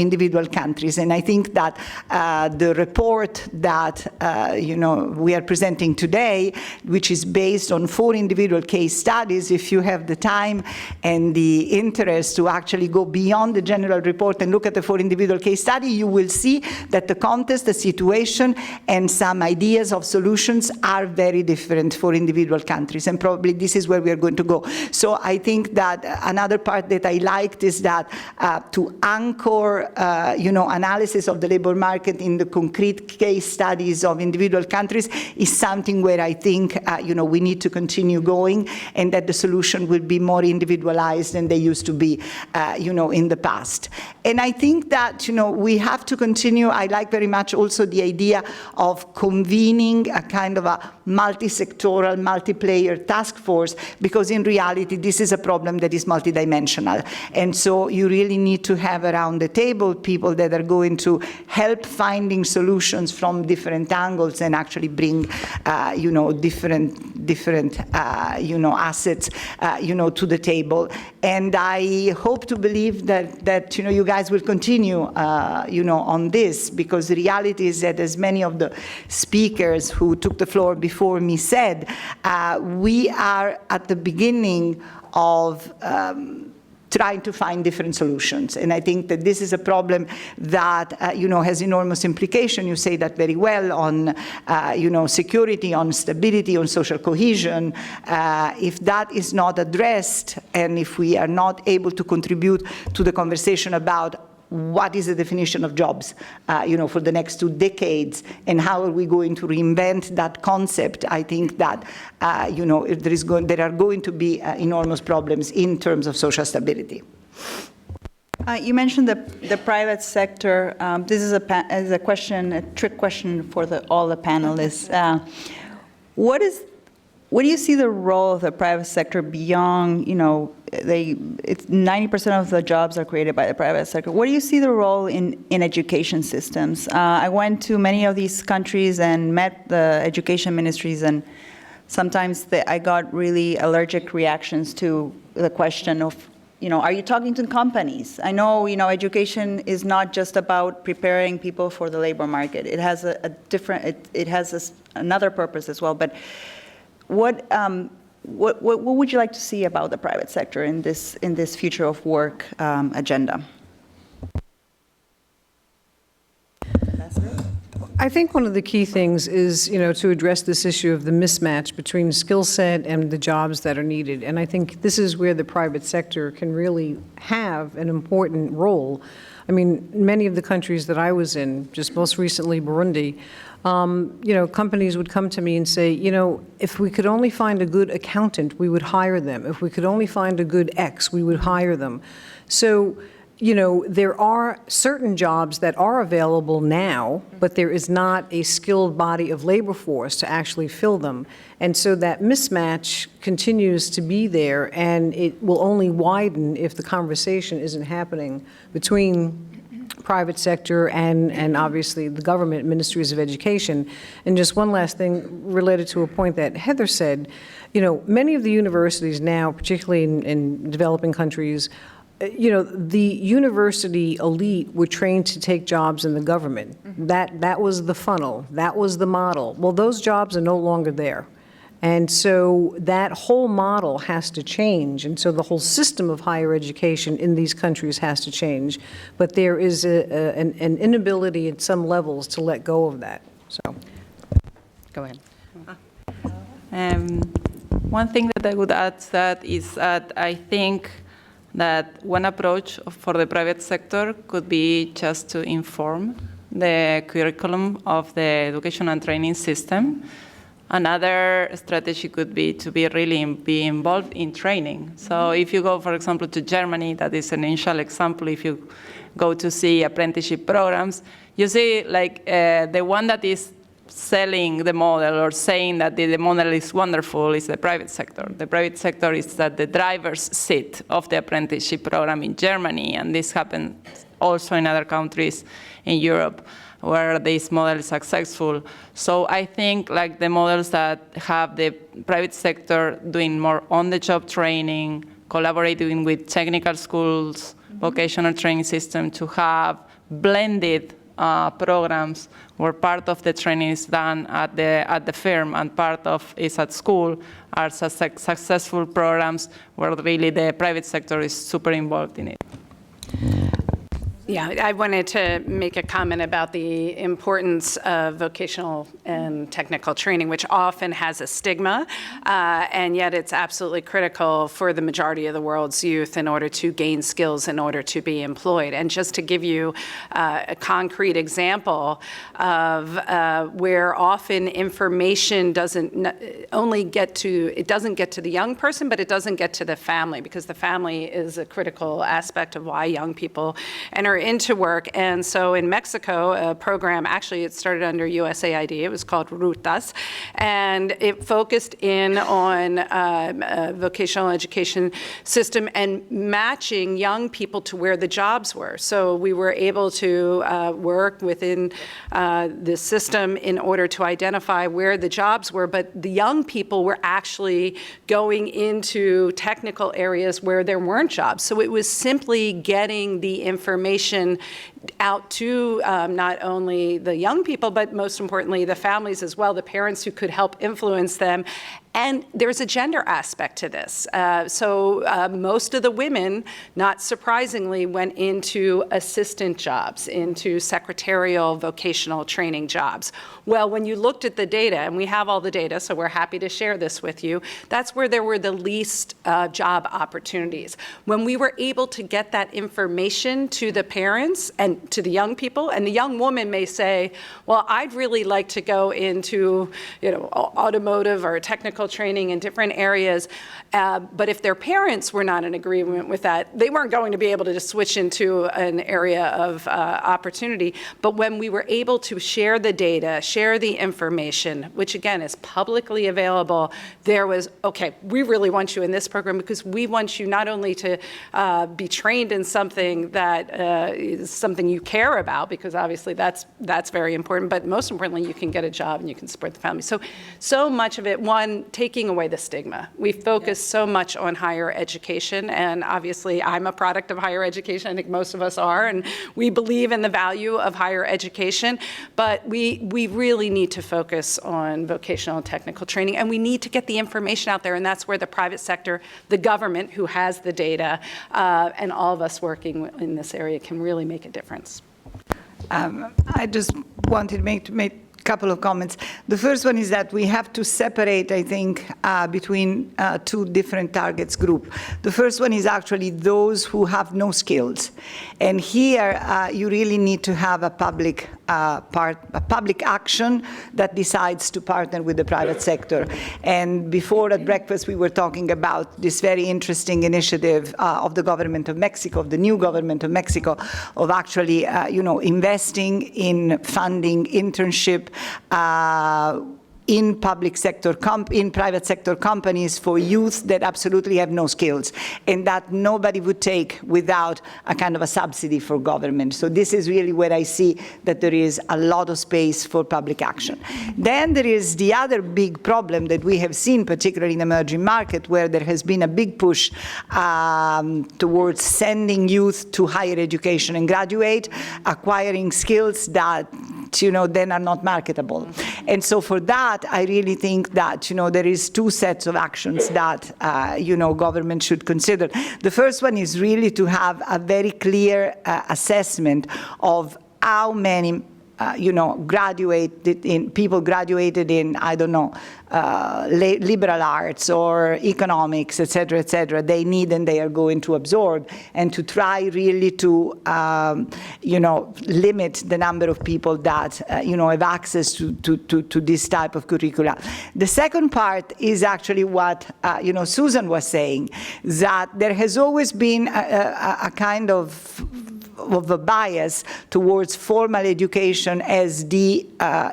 individual countries. And I think that the report that, we are presenting today, which is based on 4 individual case studies, if you have the time and the interest to actually go beyond the general report and look at the 4 individual case studies, you will see that the context, the situation, and some ideas of solutions are very different for individual countries. And probably this is where we are going to go. So I think that another part that I liked is that to anchor, analysis of the labor market in the concrete case studies of individual countries is something where I think, we need to continue going, and that the solution will be more individualized than they used to be, in the past. And I think that, we have to continue. I like very much also the idea of convening a kind of a multi-sectoral, multi-player task force, because in reality, this is a problem that is multidimensional. And so you really need to have around the table people that are going to help finding solutions from different angles and actually bring, different assets, to the table. And I hope to believe that you guys will continue, on this, because the reality is that, as many of the speakers who took the floor before me said, we are at the beginning of trying to find different solutions. And I think that this is a problem that, has enormous implication. You say that very well on, security, on stability, on social cohesion. If that is not addressed, and if we are not able to contribute to the conversation about what is the definition of jobs, for the next 2 decades, and how are we going to reinvent that concept, I think that, there are going to be enormous problems in terms of social stability. You mentioned the private sector. This is a question, a trick question for all the panelists. What do you see the role of the private sector beyond, it's 90% of the jobs are created by the private sector. What do you see the role in education systems? I went to many of these countries and met the education ministries, and sometimes I got really allergic reactions to the question of, are you talking to companies? I know, education is not just about preparing people for the labor market. It has another purpose as well. But what would you like to see about the private sector in this future of work agenda? I think one of the key things is, to address this issue of the mismatch between skill set and the jobs that are needed. And I think this is where the private sector can really have an important role. I mean, many of the countries that I was in, just most recently Burundi, companies would come to me and say, if we could only find a good accountant, we would hire them. If we could only find a good X, we would hire them. So, there are certain jobs that are available now, but there is not a skilled body of labor force to actually fill them. And so that mismatch continues to be there, and it will only widen if the conversation isn't happening between private sector and obviously the government ministries of education. And just one last thing related to a point that Heather said, many of the universities now, particularly in developing countries, the university elite were trained to take jobs in the government. That was the funnel. That was the model. Well, those jobs are no longer there. And so that whole model has to change. And so the whole system of higher education in these countries has to change. But there is an inability at some levels to let go of that. So, go ahead. One thing that I would add to that is that I think that one approach for the private sector could be just to inform the curriculum of the education and training system. Another strategy could be to be involved in training. So if you go, for example, to Germany, that is an initial example, if you go to see apprenticeship programs, you see the one that is selling the model or saying that the model is wonderful is the private sector. The private sector is at the driver's seat of the apprenticeship program in Germany, and this happens also in other countries in Europe where this model is successful. So I think the models that have the private sector doing more on-the-job training, collaborating with technical schools, vocational training system to have blended programs where part of the training is done at the firm and part of is at school are successful programs where really the private sector is super involved in it. Yeah, I wanted to make a comment about the importance of vocational and technical training, which often has a stigma, and yet it's absolutely critical for the majority of the world's youth in order to gain skills in order to be employed. And just to give you a concrete example of where often information doesn't get to the young person, but it doesn't get to the family, because the family is a critical aspect of why young people enter into work. And so in Mexico, a program, actually it started under USAID, it was called Rutas, and it focused in on a vocational education system and matching young people to where the jobs were. So we were able to work within the system in order to identify where the jobs were, but the young people were actually going into technical areas where there weren't jobs. So it was simply getting the information out to not only the young people, but most importantly, the families as well, the parents who could help influence them. And there's a gender aspect to this. So most of the women, not surprisingly, went into assistant jobs, into secretarial vocational training jobs. Well, when you looked at the data, and we have all the data, so we're happy to share this with you, that's where there were the least job opportunities. When we were able to get that information to the parents and to the young people, and the young woman may say, well, I'd really like to go into, automotive or technical training in different areas, but if their parents were not in agreement with that, they weren't going to be able to just switch into an area of opportunity. But when we were able to share the data, share the information, which again is publicly available, there was, okay, we really want you in this program because we want you not only to be trained in something that is something you care about, because obviously that's very important, but most importantly, you can get a job and you can support the family. So much of it, one, taking away the stigma. We focus so much on higher education, and obviously I'm a product of higher education. I think most of us are, and we believe in the value of higher education, but we really need to focus on vocational and technical training, and we need to get the information out there, and that's where the private sector, the government who has the data, and all of us working in this area can really make a difference. I just wanted to make couple of comments. The first one is that we have to separate, I think, between two different targets group. The first one is actually those who have no skills. And here you really need to have a public action that decides to partner with the private sector. And before at breakfast, we were talking about this very interesting initiative of the government of Mexico, of the new government of Mexico, of actually, investing in funding internship in private sector companies for youth that absolutely have no skills, and that nobody would take without a kind of a subsidy for government. So this is really where I see that there is a lot of space for public action. Then there is the other big problem that we have seen, particularly in emerging market, where there has been a big push towards sending youth to higher education and graduate, acquiring skills that then are not marketable. And so for that, I really think that, there is two sets of actions that, government should consider. The first one is really to have a very clear assessment of how many people graduated in, I don't know, liberal arts or economics, et cetera, they need and they are going to absorb, and to try really to, limit the number of people that, have access to this type of curricula. The second part is actually what, Susan was saying, that there has always been a kind of a bias towards formal education as the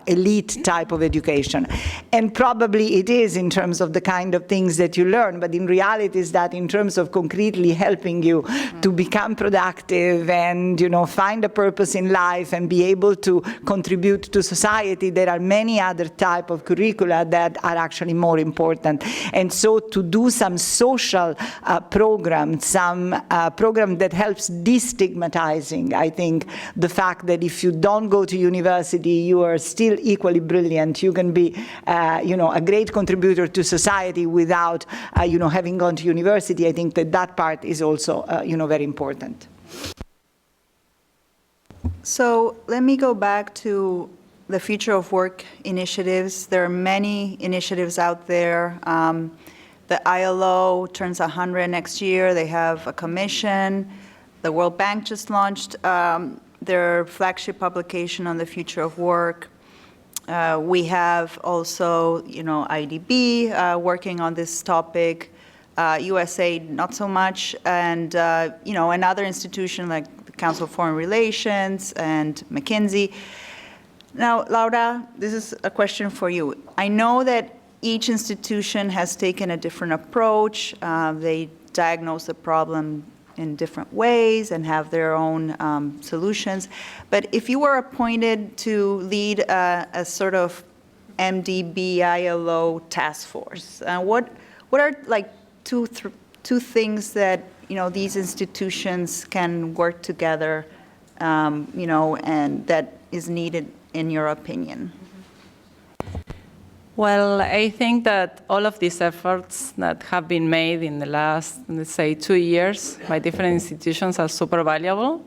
elite type of education. And probably it is in terms of the kind of things that you learn, but in reality is that in terms of concretely helping you to become productive and, find a purpose in life and be able to contribute to society, there are many other type of curricula that are actually more important. And so to do some social program, some program that helps destigmatize, I think the fact that if you don't go to university, you are still equally brilliant. You can be, a great contributor to society without, having gone to university. I think that part is also, very important. So let me go back to the Future of Work initiatives. There are many initiatives out there. The ILO turns 100 next year. They have a commission. The World Bank just launched their flagship publication on the future of work. We have also, IDB working on this topic. USAID, not so much, and another institution like the Council of Foreign Relations and McKinsey. Now, Laura, this is a question for you. I know that each institution has taken a different approach. They diagnose the problem in different ways and have their own solutions. But if you were appointed to lead a sort of MDB-ILO task force, what are like two things that these institutions can work together, and that is needed in your opinion? Well, I think that all of these efforts that have been made in the last, let's say, 2 years by different institutions are super valuable.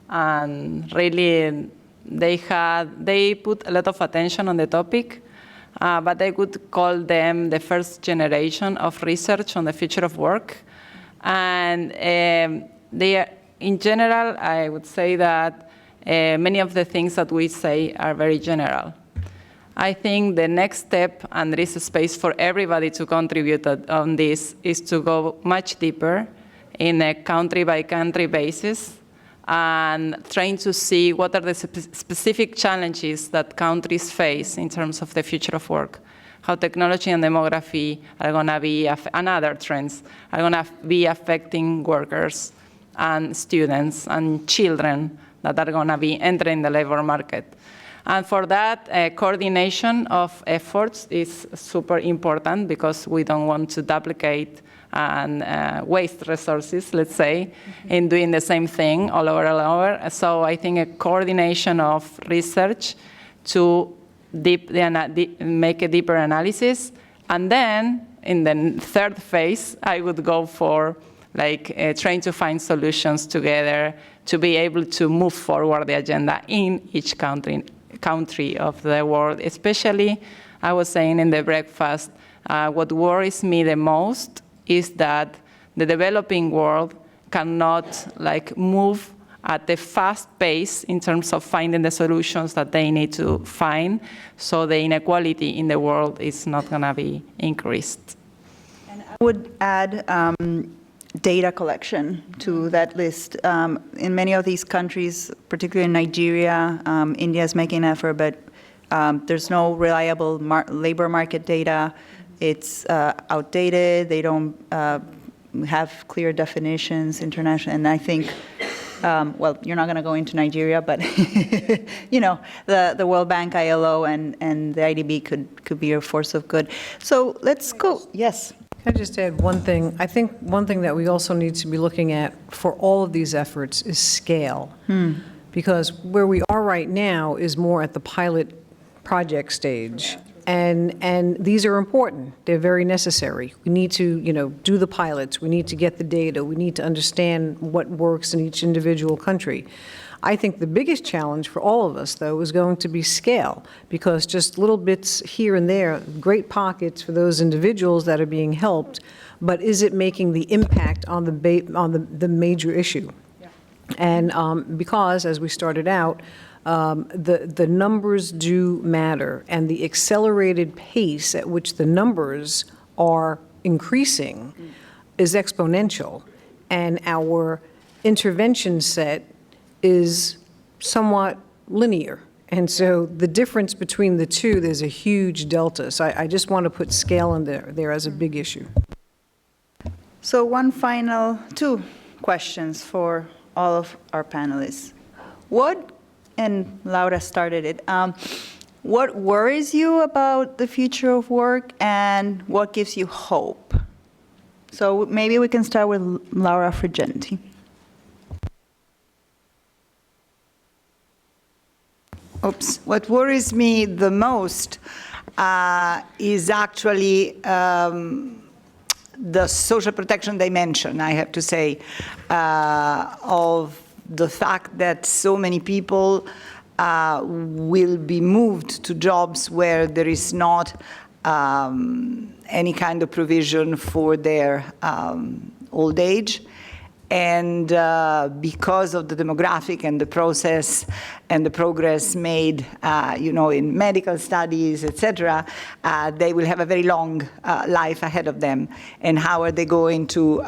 And really, they put a lot of attention on the topic, but I would call them the first generation of research on the future of work. And in general, I would say that many of the things that we say are very general. I think the next step, and there is a space for everybody to contribute on this, is to go much deeper in a country-by-country basis and trying to see what are the specific challenges that countries face in terms of the future of work, how technology and demography are going to be, and other trends, are going to be affecting workers and students and children that are going to be entering the labor market. And for that, coordination of efforts is super important because we don't want to duplicate and waste resources, let's say, in doing the same thing all over and over. So I think a coordination of research to make a deeper analysis. And then in the third phase, I would go for trying to find solutions together to be able to move forward the agenda in each country of the world. Especially, I was saying in the breakfast, what worries me the most is that the developing world cannot move at a fast pace in terms of finding the solutions that they need to find, so the inequality in the world is not going to be increased. And I would add data collection to that list. In many of these countries, particularly in Nigeria, India is making an effort, but there's no reliable labor market data. It's outdated. They don't have clear definitions international. And I think, well, you're not going to go into Nigeria, but the World Bank, ILO, and the IDB could be a force of good. So let's go. Yes. Can I just add one thing? I think one thing that we also need to be looking at for all of these efforts is scale. Because where we are right now is more at the pilot project stage. And these are important. They're very necessary. We need to, do the pilots. We need to get the data. We need to understand what works in each individual country. I think the biggest challenge for all of us, though, is going to be scale, because just little bits here and there, great pockets for those individuals that are being helped, but is it making the impact on the major issue? Yeah. And because, as we started out, the numbers do matter, and the accelerated pace at which the numbers are increasing is exponential, and our intervention set is somewhat linear. And so the difference between the two, there's a huge delta. So I just want to put scale in there as a big issue. So one final two questions for all of our panelists. And Laura started it, what worries you about the future of work, and what gives you hope? So maybe we can start with Laura Frigenti. What worries me the most is actually the social protection dimension, I have to say, of the fact that so many people will be moved to jobs where there is not any kind of provision for their old age. And because of the demographic and the process and the progress made, in medical studies, etc., they will have a very long life ahead of them. And how are they going to,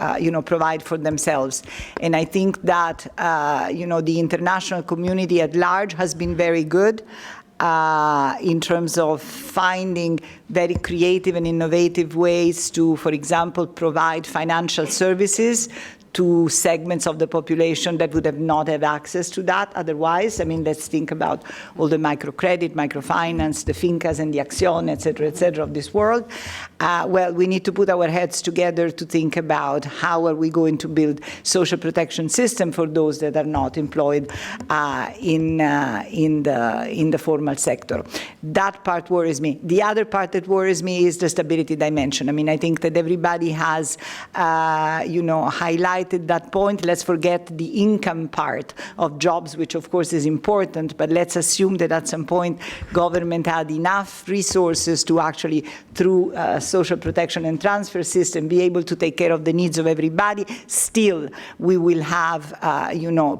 provide for themselves? And I think that, the international community at large has been very good in terms of finding very creative and innovative ways to, for example, provide financial services to segments of the population that would have not had access to that otherwise. I mean, let's think about all the microcredit, microfinance, the fincas and the acción, et cetera, of this world. Well, we need to put our heads together to think about how are we going to build social protection system for those that are not employed in the formal sector. That part worries me. The other part that worries me is the stability dimension. I mean, I think that everybody has, highlighted that point. Let's forget the income part of jobs, which of course is important, but let's assume that at some point government had enough resources to actually, through social protection and transfer system, be able to take care of the needs of everybody. Still, we will have,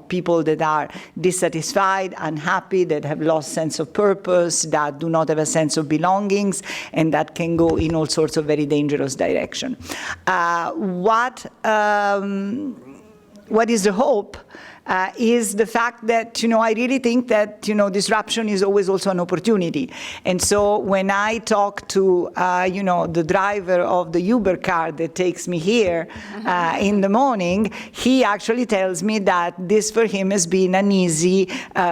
people that are dissatisfied, unhappy, that have lost sense of purpose, that do not have a sense of belongings, and that can go in all sorts of very dangerous direction. What is the hope is the fact that, I really think that, disruption is always also an opportunity. And so when I talk to, the driver of the Uber car that takes me here in the morning, he actually tells me that this for him has been an easy,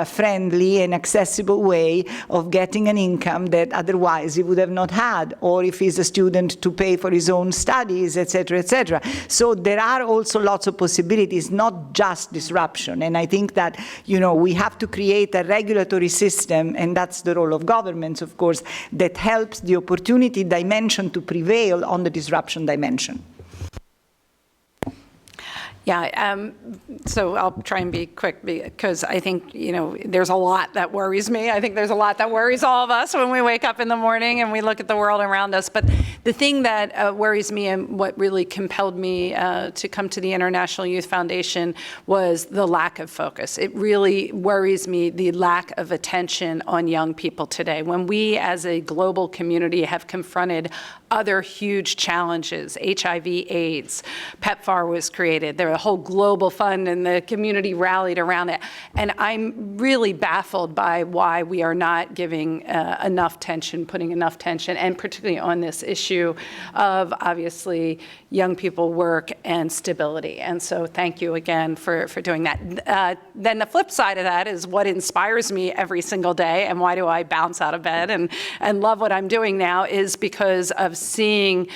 friendly, and accessible way of getting an income that otherwise he would have not had, or if he's a student, to pay for his own studies, et cetera, et cetera. So there are also lots of possibilities, not just disruption. And I think that, we have to create a regulatory system, and that's the role of governments, of course, that helps the opportunity dimension to prevail on the disruption dimension. Yeah, so I'll try and be quick because I think, there's a lot that worries me. I think there's a lot that worries all of us when we wake up in the morning and we look at the world around us. But the thing that worries me and what really compelled me to come to the International Youth Foundation was the lack of focus. It really worries me, the lack of attention on young people today. When we as a global community have confronted other huge challenges, HIV, AIDS, PEPFAR was created, there was a whole global fund and the community rallied around it. And I'm really baffled by why we are not giving enough tension, putting enough tension, and particularly on this issue of obviously young people work and stability. And so thank you again for doing that. Then the flip side of that is what inspires me every single day and why do I bounce out of bed and love what I'm doing now is because of seeing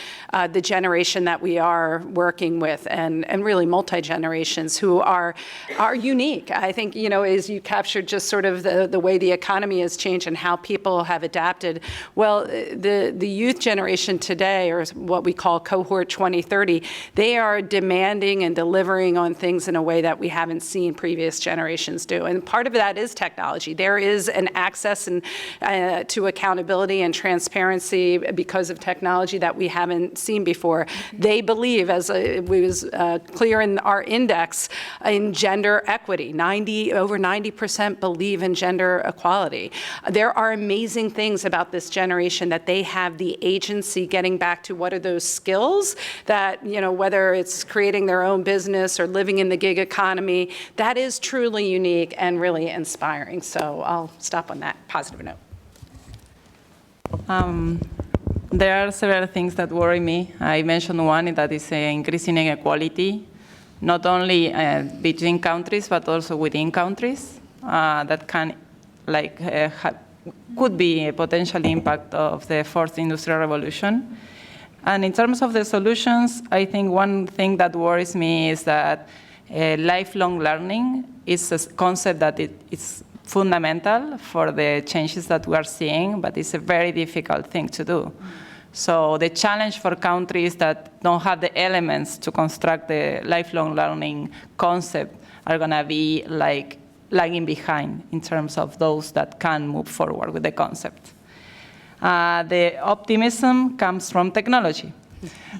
the generation that we are working with and really multi-generations who are unique. I think, as you captured just sort of the way the economy has changed and how people have adapted. Well, the youth generation today, or what we call cohort 2030, they are demanding and delivering on things in a way that we haven't seen previous generations do. And part of that is technology. There is an access to accountability and transparency because of technology that we haven't seen before. They believe, as it was clear in our index, in gender equity. Over 90% believe in gender equality. There are amazing things about this generation that they have the agency getting back to what are those skills that, whether it's creating their own business or living in the gig economy, that is truly unique and really inspiring. So I'll stop on that positive note. There are several things that worry me. I mentioned one, that is increasing inequality, not only between countries, but also within countries. That can, could be a potential impact of the fourth industrial revolution. And in terms of the solutions, I think one thing that worries me is that lifelong learning is a concept that it's fundamental for the changes that we are seeing, but it's a very difficult thing to do. So the challenge for countries that don't have the elements to construct the lifelong learning concept are going to be like lagging behind in terms of those that can move forward with the concept. The optimism comes from technology,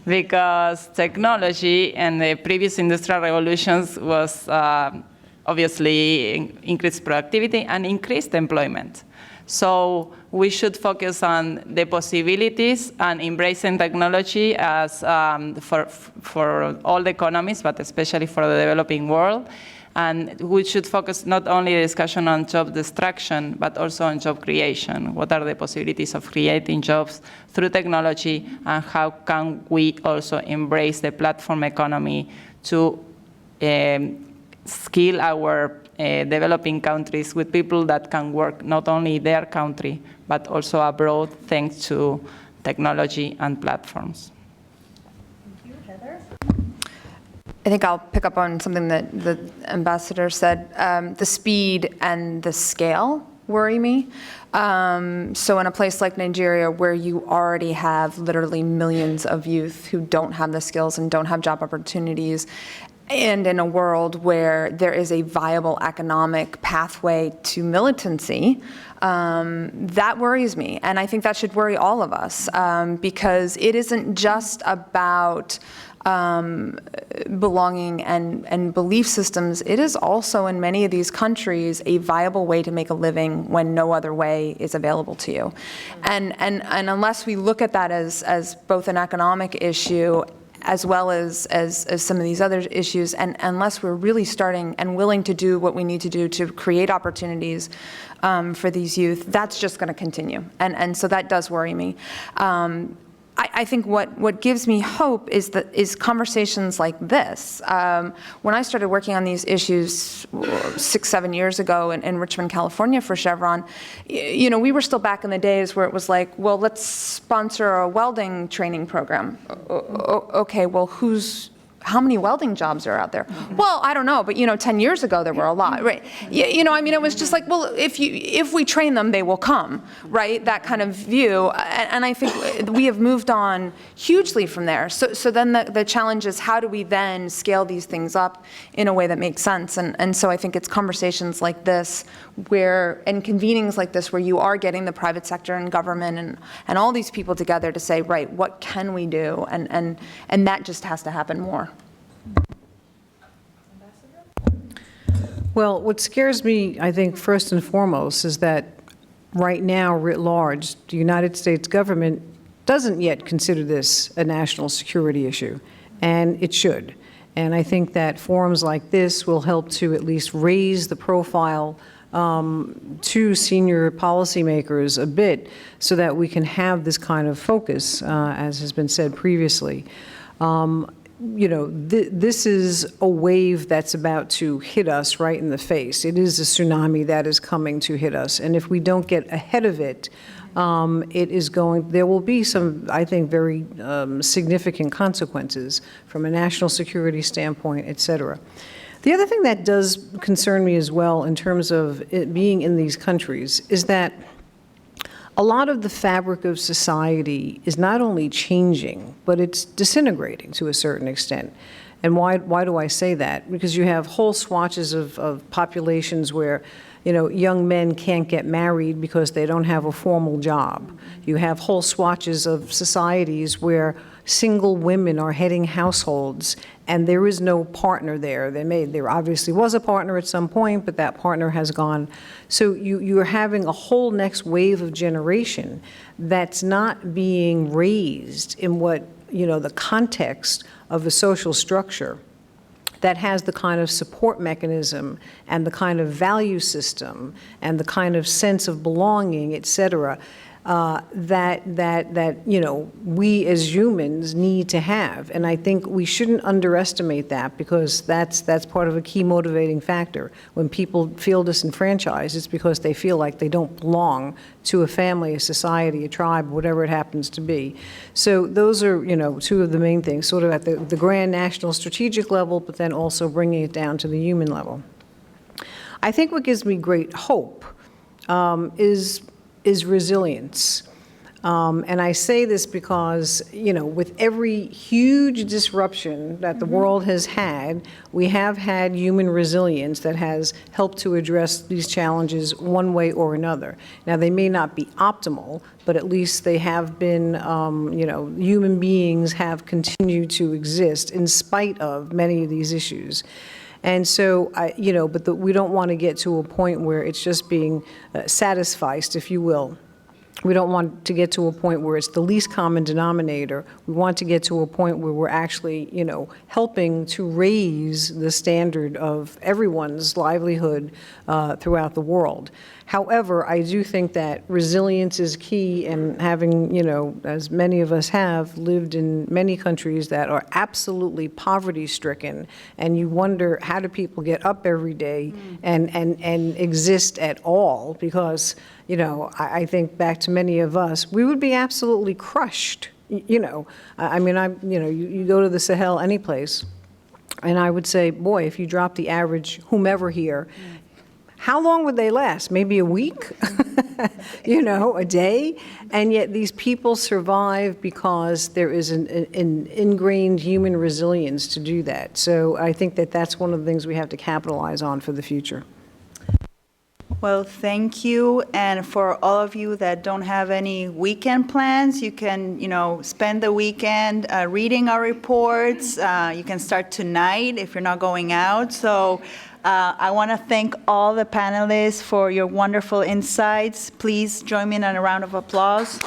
because technology and the previous industrial revolutions was obviously increased productivity and increased employment. So we should focus on the possibilities and embracing technology as for all the economies, but especially for the developing world. And we should focus not only the discussion on job destruction, but also on job creation. What are the possibilities of creating jobs through technology, and how can we also embrace the platform economy to skill our developing countries with people that can work not only their country, but also abroad, thanks to technology and platforms. Thank you. Heather? I think I'll pick up on something that the ambassador said. The speed and the scale worry me. So in a place like Nigeria, where you already have literally millions of youth who don't have the skills and don't have job opportunities, and in a world where there is a viable economic pathway to militancy, that worries me. And I think that should worry all of us, because it isn't just about belonging and belief systems. It is also, in many of these countries, a viable way to make a living when no other way is available to you. And unless we look at that as both an economic issue as well as some of these other issues, and unless we're really starting and willing to do what we need to do to create opportunities for these youth, that's just going to continue. And so that does worry me. I think what gives me hope is conversations like this. When I started working on these issues 6-7 years ago in Richmond, California for Chevron, we were still back in the days where it was like, well, let's sponsor a welding training program. Okay, well, how many welding jobs are out there? Well, I don't know, but 10 years ago there were a lot, right? It was just like, well, if we train them, they will come, right? That kind of view, and I think we have moved on hugely from there. So then the challenge is, how do we then scale these things up in a way that makes sense? And so I think it's conversations like this, and convenings like this, where you are getting the private sector and government and all these people together to say, right, what can we do? And that just has to happen more. Well, what scares me, I think, first and foremost, is that right now, writ large, the United States government doesn't yet consider this a national security issue, and it should. And I think that forums like this will help to at least raise the profile to senior policymakers a bit, so that we can have this kind of focus, as has been said previously. This is a wave that's about to hit us right in the face. It is a tsunami that is coming to hit us. And if we don't get ahead of it, there will be some, I think, very significant consequences from a national security standpoint, et cetera. The other thing that does concern me as well, in terms of it being in these countries, is that a lot of the fabric of society is not only changing, but it's disintegrating to a certain extent. And why do I say that? Because you have whole swatches of populations where, young men can't get married because they don't have a formal job. You have whole swatches of societies where single women are heading households and there is no partner there. There obviously was a partner at some point, but that partner has gone. So you're having a whole next wave of generation that's not being raised in the context of a social structure that has the kind of support mechanism and the kind of value system and the kind of sense of belonging, et cetera, that we as humans need to have. And I think we shouldn't underestimate that, because that's part of a key motivating factor. When people feel disenfranchised, it's because they feel like they don't belong to a family, a society, a tribe, whatever it happens to be. So those are, two of the main things, sort of at the grand national strategic level, but then also bringing it down to the human level. I think what gives me great hope is resilience. And I say this because, with every huge disruption that the world has had, we have had human resilience that has helped to address these challenges one way or another. Now, they may not be optimal, but at least they have been, human beings have continued to exist in spite of many of these issues. And so, we don't want to get to a point where it's just being satisficed, if you will. We don't want to get to a point where it's the least common denominator. We want to get to a point where we're actually, helping to raise the standard of everyone's livelihood throughout the world. However, I do think that resilience is key, and having, as many of us have, lived in many countries that are absolutely poverty-stricken, and you wonder, how do people get up every day and exist at all? Because, I think back to many of us, we would be absolutely crushed. You go to the Sahel, any place, and I would say, boy, if you drop the average whomever here, how long would they last? Maybe a week? A day? And yet these people survive because there is an ingrained human resilience to do that. So I think that that's one of the things we have to capitalize on for the future. Well, thank you. And for all of you that don't have any weekend plans, you can, spend the weekend reading our reports. You can start tonight if you're not going out. So I want to thank all the panelists for your wonderful insights. Please join me in a round of applause.